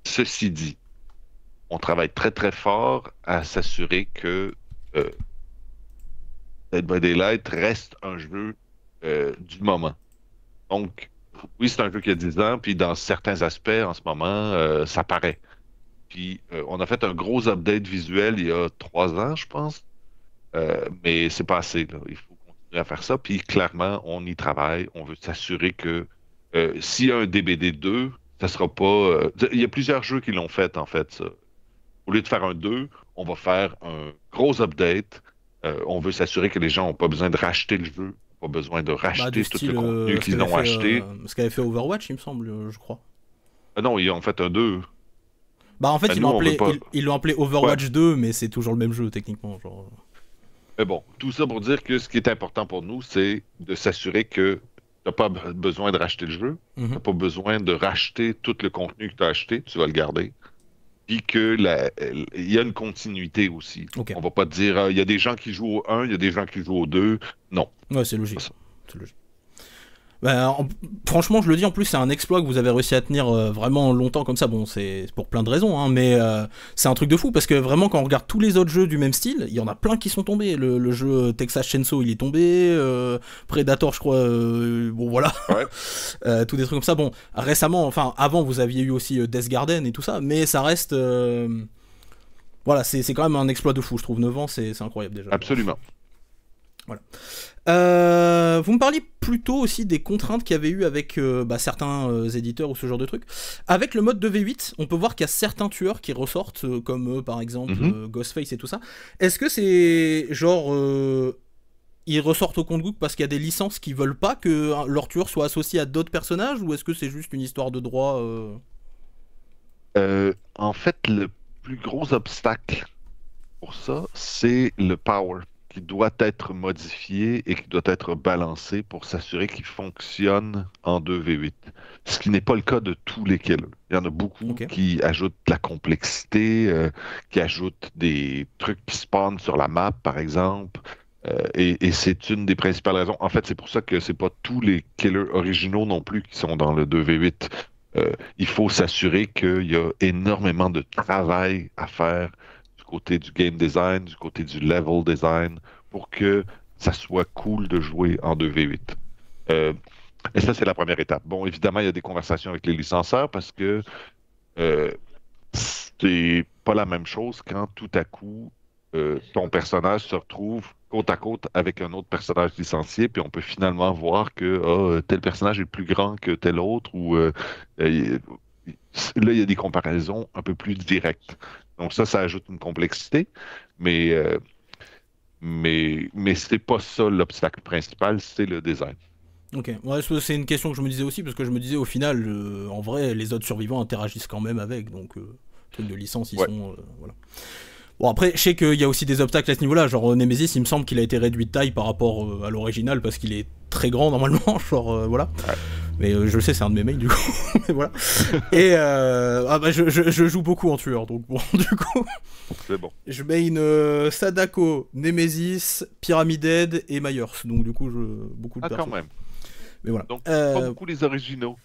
Ceci dit, on travaille très très fort à s'assurer que euh, Dead by Daylight reste un jeu du moment. Donc, oui, c'est un jeu qui a 10 ans, puis dans certains aspects, en ce moment, ça paraît. Puis, on a fait un gros update visuel il y a 3 ans, je pense. Mais c'est pas assez, là. Il faut continuer à faire ça. Puis, clairement, on y travaille. On veut s'assurer que s'il y a un DBD 2, ça sera pas. Il y a plusieurs jeux qui l'ont fait, en fait, ça. Au lieu de faire un 2, on va faire un gros update. On veut s'assurer que les gens n'ont pas besoin de racheter le jeu, pas besoin de Bah, du racheter tout le style contenu qu'ils ont acheté. ce qu'avait fait Overwatch, il me semble, je crois. Ah non, ils ont fait un 2. Bah, en fait, Nous, on veut pas. ils l'ont appelé Ouais. Overwatch 2, mais c'est toujours le même jeu, techniquement. Genre. Mais bon, tout ça pour dire que ce qui est important pour nous, c'est de s'assurer que tu n'as pas besoin de racheter le jeu, tu Mhm. n'as pas besoin de racheter tout le contenu que tu as acheté, tu vas le garder. Puis que il y a une continuité aussi. Ok. On va pas te dire, il y a des gens qui jouent au 1, il y a des gens qui jouent au 2. Non. Ouais, c'est logique. C'est logique. Bah, franchement, je le dis, en plus, c'est un exploit que vous avez réussi à tenir vraiment longtemps comme ça. Bon, c'est pour plein de raisons, hein, mais c'est un truc de fou parce que vraiment, quand on regarde tous les autres jeux du même style, il y en a plein qui sont tombés. Le jeu Texas Chainsaw, il est tombé. Predator, je crois. Bon, voilà. Ouais. Tous des trucs comme ça. Bon, récemment, enfin, avant, vous aviez eu aussi Death Garden et tout ça, mais ça reste. Voilà, c'est quand même un exploit de fou, je trouve. 9 ans, c'est incroyable déjà. Absolument. Voilà. Vous me parliez plutôt aussi des contraintes qu'il y avait eu avec certains éditeurs ou ce genre de trucs. Avec le mode 2v8, on peut voir qu'il y a certains tueurs qui ressortent, comme par exemple Mhm. Ghostface et tout ça. Est-ce que c'est genre ils ressortent au compte-gouttes parce qu'il y a des licences qui veulent pas que leur tueur soit associé à d'autres personnages, ou est-ce que c'est juste une histoire de droit En fait, le plus gros obstacle pour ça, c'est le power qui doit être modifié et qui doit être balancé pour s'assurer qu'il fonctionne en 2v8. Ce qui n'est pas le cas de tous les killers. Il y en a beaucoup Ok. qui ajoutent de la complexité, qui ajoutent des trucs qui spawnent sur la map, par exemple. Et c'est une des principales raisons. En fait, c'est pour ça que c'est pas tous les killers originaux non plus qui sont dans le 2v8. Il faut s'assurer qu'il y a énormément de travail à faire du côté du game design, du côté du level design, pour que ça soit cool de jouer en 2v8. Et ça, c'est la première étape. Bon, évidemment, il y a des conversations avec les licencieurs parce que euh, c'est pas la même chose quand tout à coup ton personnage se retrouve côte à côte avec un autre personnage licencié, puis on peut finalement voir que tel personnage est plus grand que tel autre, ou euh, là, il y a des comparaisons un peu plus directes. Donc ça ajoute une complexité, mais, euh, mais c'est pas ça l'obstacle principal, c'est le design. Ok, ouais, c'est une question que je me disais aussi, parce que je me disais au final, en vrai, les autres survivants interagissent quand même avec, donc trucs de licence, ils Ouais. sont... voilà. Bon, après, je sais qu'il y a aussi des obstacles à ce niveau-là, genre Nemesis, il me semble qu'il a été réduit de taille par rapport à l'original, parce qu'il est très grand normalement, genre voilà. Ouais. Mais je le sais, c'est un de mes mails du coup, mais voilà. Et ah bah, je joue beaucoup en tueur, donc bon, du coup... C'est bon. Je mets une Sadako, Nemesis, Pyramid Head et Myers, donc du coup, beaucoup de Ah, quand persos. même. Mais voilà. Donc, pas beaucoup les originaux.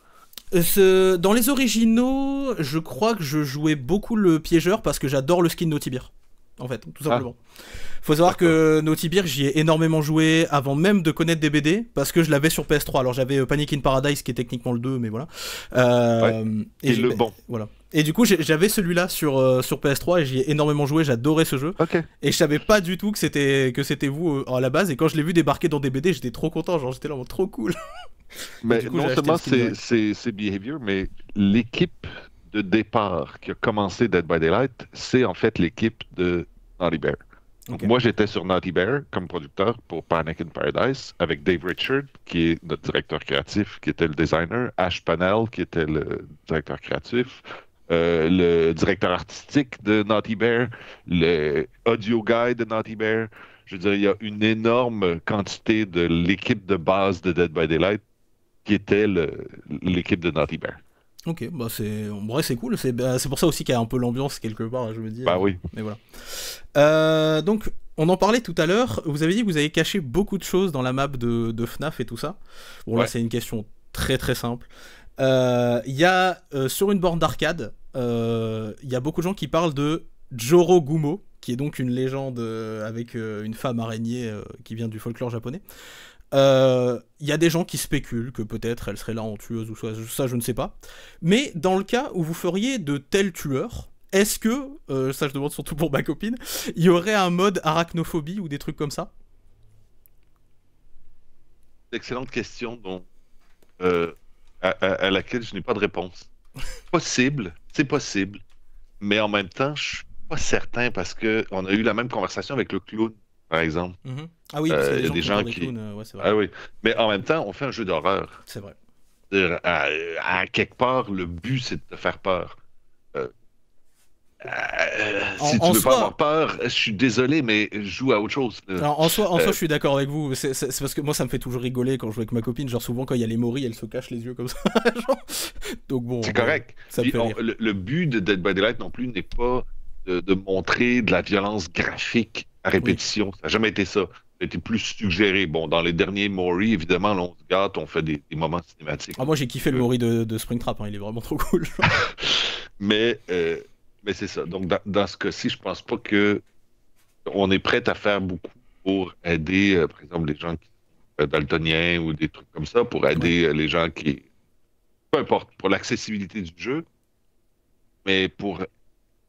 Dans les originaux, je crois que je jouais beaucoup le piégeur parce que j'adore le skin Naughty Beer. En fait, tout simplement. Faut savoir que Naughty Beer, j'y ai énormément joué avant même de connaître des BD parce que je l'avais sur PS3. Alors j'avais Panic in Paradise qui est techniquement le 2, mais voilà. Ouais. Et le bon. Voilà. Et du coup, j'avais celui-là sur PS3 et j'y ai énormément joué. J'adorais ce jeu. OK. Et je savais pas du tout que c'était vous à la base. Et quand je l'ai vu débarquer dans des BD, j'étais trop content. Genre, j'étais là, trop cool. Mais du coup, non j'ai acheté seulement le skin direct. c'est Behavior, mais l'équipe de départ qui a commencé Dead by Daylight, c'est en fait l'équipe de Naughty Bear. Donc, Ok. moi, j'étais sur Naughty Bear comme producteur pour Panic in Paradise avec Dave Richard, qui est notre directeur créatif, qui était le designer, Ash Panel, qui était le directeur créatif, le directeur artistique de Naughty Bear, le audio guy de Naughty Bear. Je veux dire, il y a une énorme quantité de l'équipe de base de Dead by Daylight qui était l'équipe de Naughty Bear. Ok, bah en vrai c'est cool, c'est pour ça aussi qu'il y a un peu l'ambiance quelque part, je me dis. Bah oui. Mais voilà. Donc, on en parlait tout à l'heure, vous avez dit que vous avez caché beaucoup de choses dans la map de FNAF et tout ça. Bon là Ouais. c'est une question très très simple. Il y a sur une borne d'arcade, il y a beaucoup de gens qui parlent de Joro Gumo, qui est donc une légende avec une femme araignée qui vient du folklore japonais. Il y a des gens qui spéculent que peut-être elle serait là en tueuse ou ça je ne sais pas. Mais dans le cas où vous feriez de tels tueurs, est-ce que, ça je demande surtout pour ma copine, il y aurait un mode arachnophobie ou des trucs comme ça? Excellente question dont, à laquelle je n'ai pas de réponse. Possible, c'est possible, mais en même temps, je suis pas certain parce que on a eu la même conversation avec le clown, par exemple. Mhm. Ah oui, parce qu'il y a Il y des a gens des qui ont peur gens des qui... clowns, ouais c'est vrai. Ah oui, mais en même temps, on fait un jeu d'horreur. C'est vrai. C'est-à-dire, à quelque part, le but, c'est de te faire peur. Euh, si tu En veux pas avoir soi, peur, je suis désolé, mais joue à autre chose, là. alors, en soi, Euh, je suis d'accord avec vous. C'est parce que moi, ça me fait toujours rigoler quand je joue avec ma copine. Genre, souvent, quand il y a les moris, elle se cache les yeux comme ça. Genre. Donc, bon, C'est correct. ça me Puis fait rire. le but de Dead by Daylight non plus n'est pas de montrer de la violence graphique à Oui. répétition. Ça n'a jamais été ça. Ça a été plus suggéré. Bon, dans les derniers Mori, évidemment, là, on se gâte, on fait des moments cinématiques. Ah, moi, j'ai kiffé le mori de Springtrap. Hein, il est vraiment trop cool. Mais, euh, mais c'est ça. Donc, dans ce cas-ci, je pense pas que on est prêt à faire beaucoup pour aider, par exemple, les gens qui sont daltoniens ou des trucs comme ça, pour Ouais. aider les gens qui... Peu importe, pour l'accessibilité du jeu, mais pour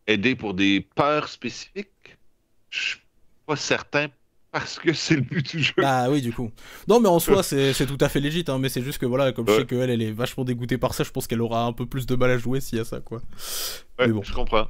aider pour des peurs spécifiques, je suis pas certain parce que c'est le but du jeu. Bah oui, du coup. Non, mais en soi, c'est tout à fait légit. Hein, mais c'est juste que voilà, comme je sais Ouais, qu'elle, elle est vachement dégoûtée par ça, je pense qu'elle aura un peu plus de mal à jouer s'il y a ça, quoi. Mais ouais, bon. je comprends.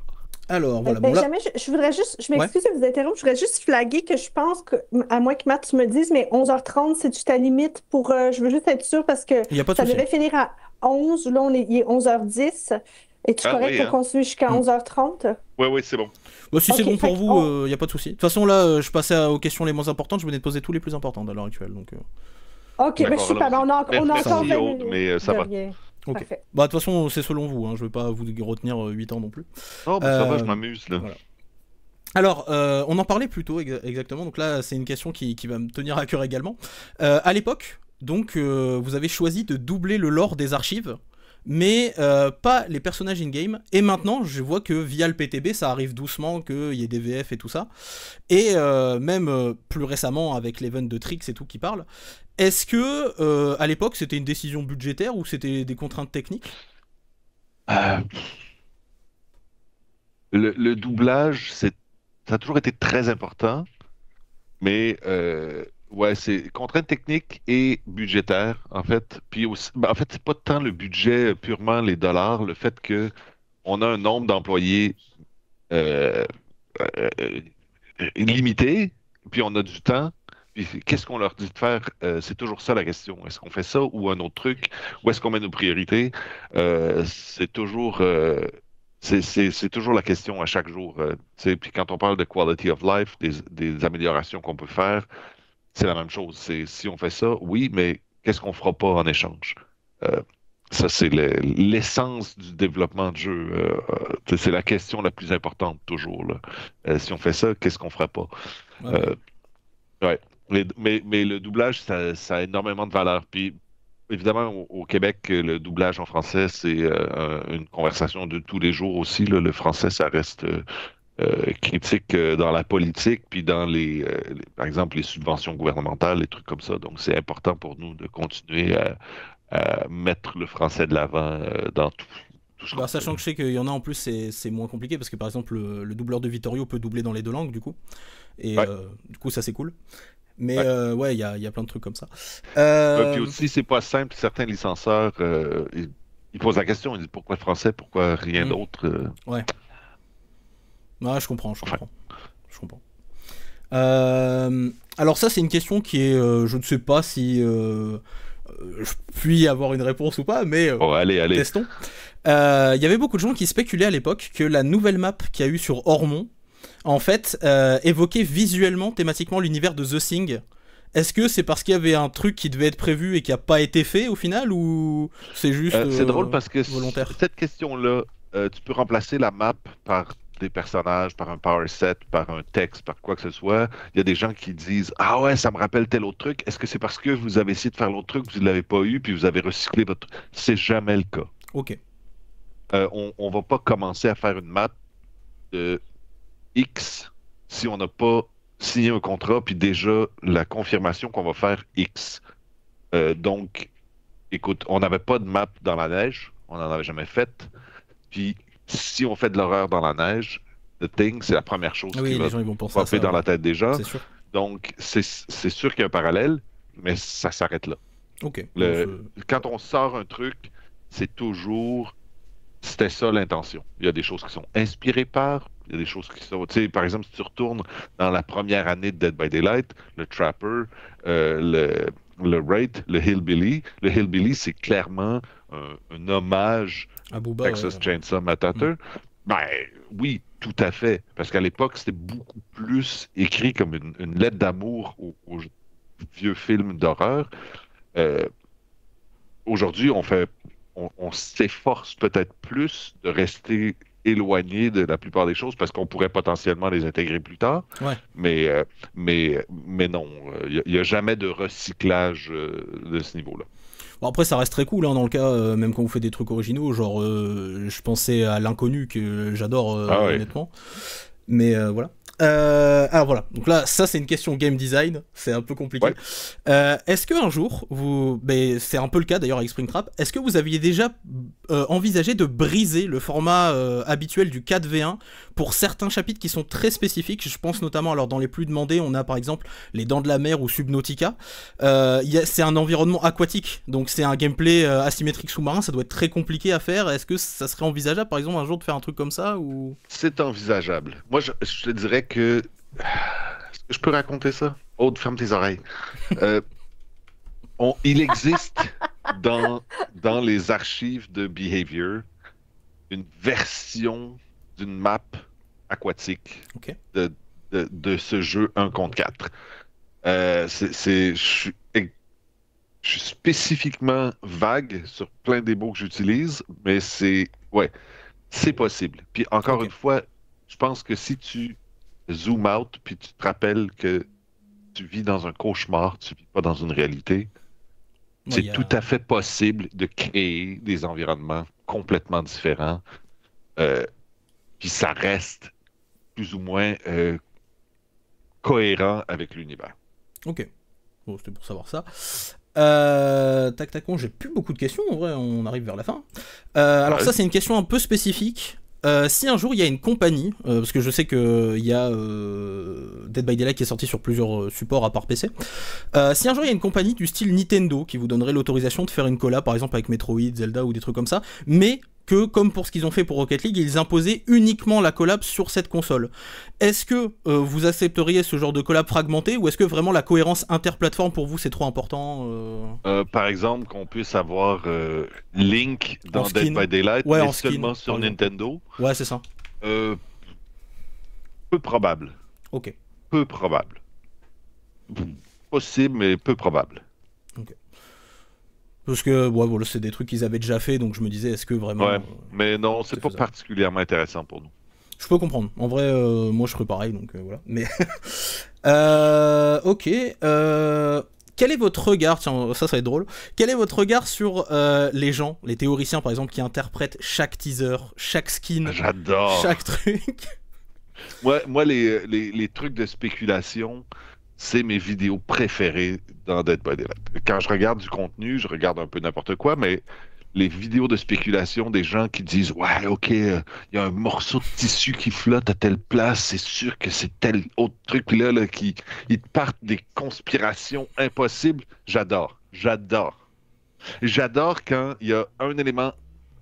Alors, voilà. Bon, Ben, là. jamais, je voudrais juste, je Ouais. m'excuse de vous interrompre, je voudrais juste flaguer que je pense que, à moins que Matt tu me dises, mais 11h30, c'est ta limite pour, je veux juste être sûre parce que Il n'y a pas de ça souci. devait finir à 11, là il est 11h10. Es-tu Ah correct oui, pour hein? continuer jusqu'à Hmm. 11h30? Ouais, ouais, c'est bon. Bah, si c'est Ok, bon pour fait que vous, il n'y a pas de souci. De toute façon, là, je passais aux questions les moins importantes. Je venais de poser tous les plus importantes à l'heure actuelle. Donc, OK, ben D'accord, super, ben, allons-y. on a encore Merci, 20 Aude, minutes mais ça de va. rien. ok. Parfait. Bah, de toute façon, c'est selon vous. Hein. Je ne vais pas vous retenir 8 ans non plus. Oh, ben ça va, je Euh, m'amuse, là. voilà. Alors, on en parlait plus tôt, exactement. Donc là, c'est une question qui va me tenir à cœur également. À l'époque, donc, vous avez choisi de doubler le lore des archives, mais pas les personnages in-game. Et maintenant, je vois que via le PTB, ça arrive doucement, qu'il y ait des VF et tout ça. Et même plus récemment, avec l'event de Trix et tout qui parle. Est-ce que, à l'époque, c'était une décision budgétaire ou c'était des contraintes techniques? Euh, le doublage, ça a toujours été très important, mais ouais, c'est contrainte technique et budgétaire, en fait. Puis aussi, ben, en fait, c'est pas tant le budget, purement les dollars, le fait que on a un nombre d'employés euh, euh, limité, puis on a du temps. Puis qu'est-ce qu'on leur dit de faire? C'est toujours ça la question. Est-ce qu'on fait ça ou un autre truc? Où est-ce qu'on met nos priorités? C'est toujours, c'est toujours la question à chaque jour. Tu sais, puis quand on parle de quality of life, des améliorations qu'on peut faire, c'est la même chose. C'est si on fait ça, oui, mais qu'est-ce qu'on fera pas en échange? Euh, Ça, c'est l'essence du développement de jeu. C'est la question la plus importante toujours, là. Si on fait ça, qu'est-ce qu'on fera pas? Ouais, ouais. Euh, ouais. Mais le doublage, ça a énormément de valeur. Puis, évidemment, au Québec, le doublage en français, c'est une conversation de tous les jours aussi, là. Le français, ça reste critique dans la politique, puis dans par exemple, les subventions gouvernementales, les trucs comme ça. Donc, c'est important pour nous de continuer à mettre le français de l'avant dans tout ce qu'on Bah, fait. sachant que je sais qu'il y en a en plus, c'est moins compliqué parce que par exemple, le doubleur de Vittorio peut doubler dans les deux langues du coup. Et Ouais, du coup, ça c'est cool. Mais ouais. ouais, il y a plein de trucs comme ça. Puis Euh, aussi, c'est pas simple. Certains licencieurs, ils posent la question, ils disent pourquoi le français, pourquoi rien hmm, d'autre? ouais, ouais, je comprends, je Enfin, comprends. Je comprends. Alors ça, c'est une question qui est, je ne sais pas si je puis avoir une réponse ou pas, mais bon, allez, allez. testons. Il y avait beaucoup de gens qui spéculaient à l'époque que la nouvelle map qu'il y a eu sur Ormont, en fait, évoquait visuellement, thématiquement l'univers de The Thing. Est-ce que c'est parce qu'il y avait un truc qui devait être prévu et qui n'a pas été fait au final, ou c'est juste C'est drôle parce que volontaire? cette question-là, tu peux remplacer la map par des personnages, par un power set, par un texte, par quoi que ce soit. Il y a des gens qui disent ah ouais, ça me rappelle tel autre truc. Est-ce que c'est parce que vous avez essayé de faire l'autre truc, vous ne l'avez pas eu, puis vous avez recyclé votre. C'est jamais le cas. Ok, On va pas commencer à faire une map de X si on n'a pas signé un contrat, puis déjà la confirmation qu'on va faire X. Donc, écoute, on n'avait pas de map dans la neige, on n'en avait jamais fait. Puis, si on fait de l'horreur dans la neige, The Thing, c'est la première chose qui oui, les va gens ils vont penser à popper ça, dans ouais. la tête des gens. C'est sûr. Donc, c'est sûr qu'il y a un parallèle, mais ça s'arrête là. Ok, bon, Le, Quand on sort un truc, c'est toujours c'était ça l'intention. Il y a des choses qui sont inspirées par, il y a des choses qui sont, tu sais, par exemple, si tu retournes dans la première année de Dead by Daylight, le Trapper, le Raid, le Hillbilly, c'est clairement un hommage à Booba, ouais. Texas Chainsaw Hmm. Massacre. Ben oui, tout à fait, parce qu'à l'époque, c'était beaucoup plus écrit comme une lettre d'amour aux vieux films d'horreur. Euh, Aujourd'hui, on s'efforce peut-être plus de rester éloigné de la plupart des choses parce qu'on pourrait potentiellement les intégrer plus tard. Ouais. Mais, mais non, il n'y a jamais de recyclage de ce niveau-là. Bon, après, ça reste très cool hein, dans le cas, même quand vous faites des trucs originaux. Genre, je pensais à l'Inconnu que j'adore Ah oui. honnêtement. Mais voilà. Alors voilà, donc là, ça c'est une question game design, c'est un peu compliqué. Ouais. Est-ce qu'un jour, c'est un peu le cas d'ailleurs avec Springtrap, est-ce que vous aviez déjà envisagé de briser le format habituel du 4v1 pour certains chapitres qui sont très spécifiques? Je pense notamment, alors dans les plus demandés, on a par exemple les Dents de la Mer ou Subnautica. C'est un environnement aquatique, donc c'est un gameplay asymétrique sous-marin, ça doit être très compliqué à faire. Est-ce que ça serait envisageable par exemple un jour de faire un truc comme ça ou... C'est envisageable. Moi, je te dirais que... Est-ce que je peux raconter ça? Aude, ferme tes oreilles. Euh, il existe dans les archives de Behavior une version d'une map aquatique Ok. de ce jeu 1 contre 4. Je suis spécifiquement vague sur plein des mots que j'utilise, mais ouais, c'est possible. Puis encore Ok. une fois, je pense que si tu zoom out, puis tu te rappelles que tu vis dans un cauchemar, tu vis pas dans une réalité. Ouais, C'est tout à fait possible de créer des environnements complètement différents, puis ça reste plus ou moins cohérent avec l'univers. Ok. Bon, c'était pour savoir ça. Tac tac, j'ai plus beaucoup de questions, en vrai, on arrive vers la fin. Alors ça, c'est une question un peu spécifique. Si un jour il y a une compagnie, parce que je sais qu'il y a Dead by Daylight qui est sorti sur plusieurs supports à part PC, si un jour il y a une compagnie du style Nintendo qui vous donnerait l'autorisation de faire une collab par exemple avec Metroid, Zelda ou des trucs comme ça, mais que comme pour ce qu'ils ont fait pour Rocket League, ils imposaient uniquement la collab sur cette console. Est-ce que vous accepteriez ce genre de collab fragmenté, ou est-ce que vraiment la cohérence interplateforme pour vous c'est trop important Par exemple, qu'on puisse avoir Link dans Dead by Daylight, ouais, mais seulement sur Nintendo. Ouais, c'est ça. Peu probable. Ok. Peu probable. Possible, mais peu probable. Ok. Parce que ouais, voilà, c'est des trucs qu'ils avaient déjà fait, donc je me disais, est-ce que vraiment... Ouais, mais non, c'est pas particulièrement intéressant pour nous. Je peux comprendre. En vrai, moi je ferais pareil, donc voilà. Mais ok. Quel est votre regard, tiens, ça va être drôle, quel est votre regard sur les gens, les théoriciens par exemple, qui interprètent chaque teaser, chaque skin, j'adore chaque truc? Moi les trucs de spéculation, c'est mes vidéos préférées dans Dead by Daylight. Quand je regarde du contenu, je regarde un peu n'importe quoi, mais les vidéos de spéculation des gens qui disent « Ouais, OK, il y a un morceau de tissu qui flotte à telle place, c'est sûr que c'est tel autre truc-là là, qui ils te partent des conspirations impossibles. » J'adore. J'adore. J'adore quand il y a un élément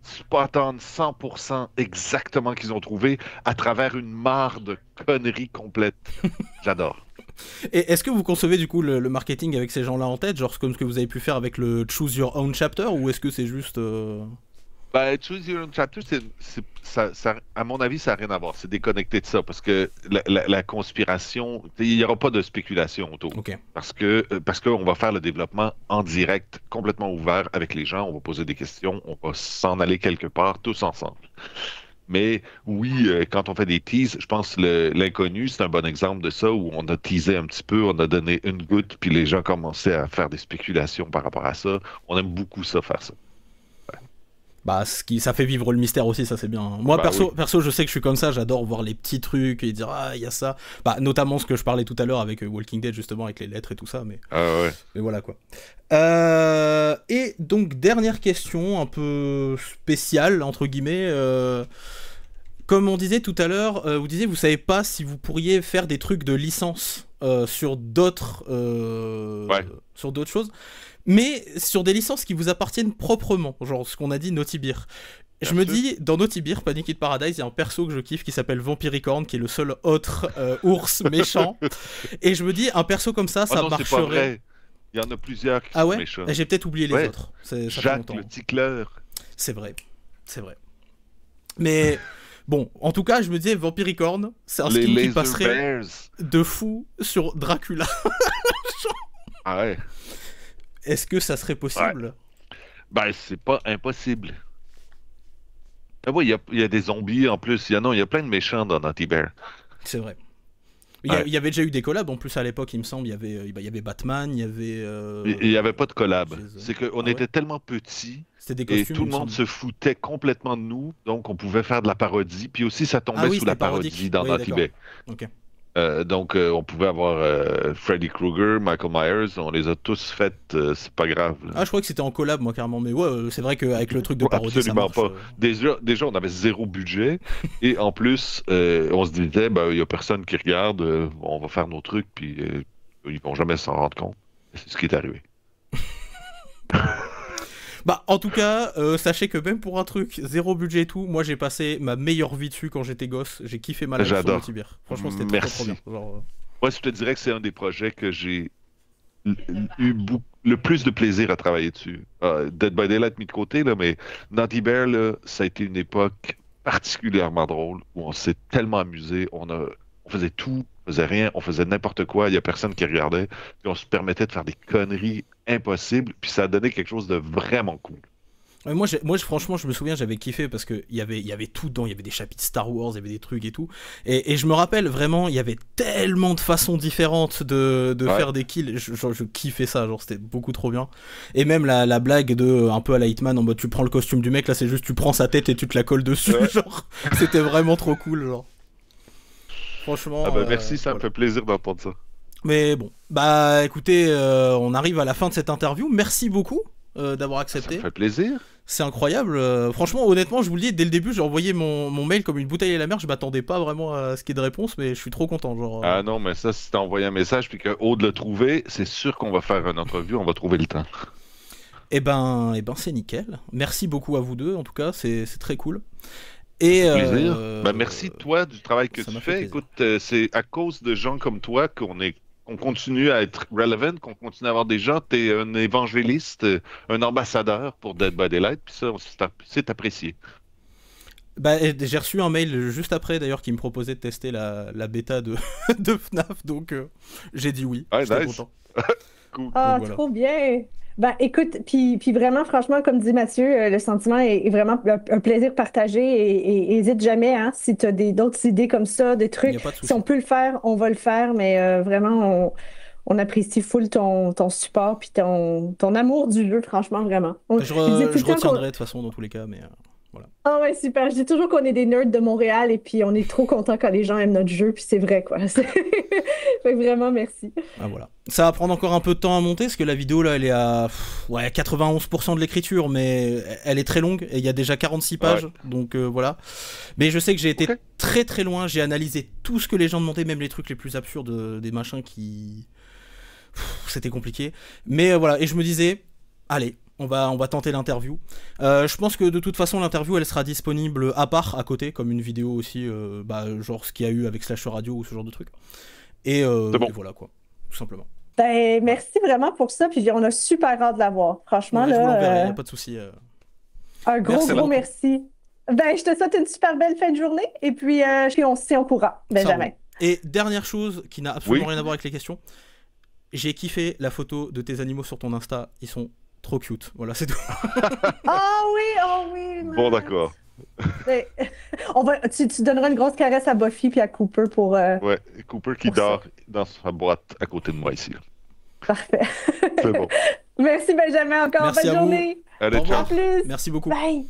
spot-on 100% exactement qu'ils ont trouvé à travers une mare de conneries complètes. J'adore. Et est-ce que vous concevez du coup le marketing avec ces gens-là en tête, genre comme ce que vous avez pu faire avec le Choose Your Own Chapter, ou est-ce que c'est juste... Ben, Choose Your Own Chapter, ça, à mon avis, ça n'a rien à voir. C'est déconnecté de ça, parce que la conspiration, il n'y aura pas de spéculation autour. Okay. Parce qu'on va faire le développement en direct, complètement ouvert avec les gens, on va poser des questions, on va s'en aller quelque part, tous ensemble. Mais oui, quand on fait des teases, je pense que l'inconnu, c'est un bon exemple de ça, où on a teasé un petit peu, on a donné une goutte, puis les gens commençaient à faire des spéculations par rapport à ça. On aime beaucoup ça, faire ça. Ouais. Bah, ça fait vivre le mystère aussi, ça c'est bien. Moi, bah, perso, je sais que je suis comme ça, j'adore voir les petits trucs et dire, ah, il y a ça. Bah, notamment ce que je parlais tout à l'heure avec Walking Dead, justement, avec les lettres et tout ça, mais... ouais. Mais voilà, quoi. Et donc, dernière question, un peu spéciale, entre guillemets... Comme on disait tout à l'heure, vous disiez, vous savez pas si vous pourriez faire des trucs de licence sur d'autres choses, mais sur des licences qui vous appartiennent proprement, genre ce qu'on a dit Naughty Beer. Je me dis, dans Naughty Beer, Panic at Paradise, il y a un perso que je kiffe qui s'appelle Vampiricorn, qui est le seul autre ours méchant. Et je me dis, un perso comme ça marcherait. C'est pas vrai. Il y en a plusieurs qui sont méchants. J'ai peut-être oublié les autres. Jacques le ticleur. C'est vrai. Mais... Bon, en tout cas, je me disais, Vampiricorn, c'est un skin qui passerait de fou sur Dracula. Ah ouais. Est-ce que ça serait possible? Ouais. Ben, c'est pas impossible. Ah ouais, il y a des zombies en plus. Il y a plein de méchants dans Naughty Bear. C'est vrai. Il y avait déjà eu des collabs, en plus à l'époque, il me semble, il y avait Batman, il y avait... Il n'y avait pas de collab. C'est qu'on était tellement petits, des costumes, et tout le monde se foutait complètement de nous, donc on pouvait faire de la parodie, puis aussi ça tombait sous la parodie dans Naughty Bear. Okay. Donc on pouvait avoir Freddy Krueger, Michael Myers, on les a tous faites, c'est pas grave. Là. Ah, je crois que c'était en collab, moi, carrément, mais ouais, c'est vrai qu'avec le truc de parodie, absolument ça marche. Pas. Déjà, on avait zéro budget, et en plus, on se disait, il y a personne qui regarde, on va faire nos trucs, puis ils vont jamais s'en rendre compte. C'est ce qui est arrivé. Bah, en tout cas, sachez que même pour un truc, zéro budget et tout, moi j'ai passé ma meilleure vie dessus quand j'étais gosse. J'ai kiffé ma life sur Naughty Beer. Franchement, c'était trop bien. Genre, Moi, je te dirais que c'est un des projets que j'ai eu le plus de plaisir à travailler dessus. Dead by Daylight mis de côté, là, mais Naughty Bear, là, ça a été une époque particulièrement drôle où on s'est tellement amusé. On faisait tout, on faisait rien, on faisait n'importe quoi, il n'y a personne qui regardait, puis on se permettait de faire des conneries impossibles, puis ça a donné quelque chose de vraiment cool. Franchement, je me souviens, j'avais kiffé parce qu'il y avait tout dedans. Il y avait des chapitres Star Wars, il y avait des trucs et tout. Et je me rappelle vraiment, il y avait tellement de façons différentes de faire des kills. Je kiffais ça, genre c'était beaucoup trop bien. Et même la blague de un peu à la Hitman en mode tu prends le costume du mec, là c'est juste tu prends sa tête et tu te la colles dessus. Genre, c'était vraiment trop cool, genre. Franchement. Ah bah merci, ça me fait plaisir d'entendre ça. Mais bon, bah écoutez, on arrive à la fin de cette interview. Merci beaucoup d'avoir accepté. Ça me fait plaisir. C'est incroyable. Franchement, honnêtement, je vous le dis, dès le début, j'ai envoyé mon mail comme une bouteille à la mer. Je m'attendais pas vraiment à ce qu'il y ait de réponse, mais je suis trop content. Genre, Ah non, mais ça, si t'as envoyé un message puis que Aude l'a trouvé, c'est sûr qu'on va faire une entrevue, on va trouver le temps. Eh ben, c'est nickel. Merci beaucoup à vous deux, en tout cas, c'est très cool. Et plaisir. Ben, merci toi du travail que tu fais. Plaisir. Écoute, c'est à cause de gens comme toi qu'on continue à être relevant, qu'on continue à avoir des gens. T'es un évangéliste, un ambassadeur pour Dead by Daylight, puis ça, c'est apprécié. Bah, j'ai reçu un mail juste après d'ailleurs qui me proposait de tester la bêta de, de FNAF, donc j'ai dit oui. Ah, J'étais nice. content. Cool. Ah, voilà. trop bien! Ben, écoute, puis vraiment, franchement, comme dit Mathieu, le sentiment est vraiment un plaisir partagé et hésite jamais, hein, si tu as d'autres idées comme ça, des Y trucs. a pas de souci. Si on peut le faire, on va le faire, mais vraiment, on apprécie full ton support puis ton amour du jeu, franchement, vraiment. Je dis tout le temps retiendrai de toute façon dans tous les cas, mais voilà. Ah ouais, super. Je dis toujours qu'on est des nerds de Montréal et puis on est trop contents quand les gens aiment notre jeu, puis c'est vrai, quoi. Fait que vraiment, merci. Ah, voilà. Ça va prendre encore un peu de temps à monter parce que la vidéo là elle est à 91% de l'écriture, mais elle est très longue et il y a déjà 46 pages, donc voilà. Mais je sais que j'ai été très très loin, j'ai analysé tout ce que les gens demandaient, même les trucs les plus absurdes, des machins qui... C'était compliqué. Mais voilà, et je me disais, allez, on va tenter l'interview. Je pense que de toute façon l'interview elle sera disponible à part, à côté, comme une vidéo aussi, genre ce qu'il y a eu avec Slasher Radio ou ce genre de truc. Et, bon. et voilà quoi, tout simplement. Ben, merci vraiment pour ça, puis on a super hâte de la voir. Franchement, Ouais, je vous l'enverrai, là, y a pas de souci. un Merci gros beaucoup. merci. Ben, je te souhaite une super belle fin de journée, et puis on se tient au courant, Benjamin. roule. Et dernière chose qui n'a absolument rien à voir avec les questions, j'ai kiffé la photo de tes animaux sur ton Insta, ils sont trop cute. Voilà, c'est tout. Oh oui, Bon, d'accord. Ben, tu donneras une grosse caresse à Buffy puis à Cooper pour... Ouais, Cooper qui Pour ça. dort dans sa boîte à côté de moi ici. Parfait. C'est bon. Merci Benjamin encore, Merci bonne à vous. journée. Allez, Au revoir. À plus. Merci beaucoup. Bye.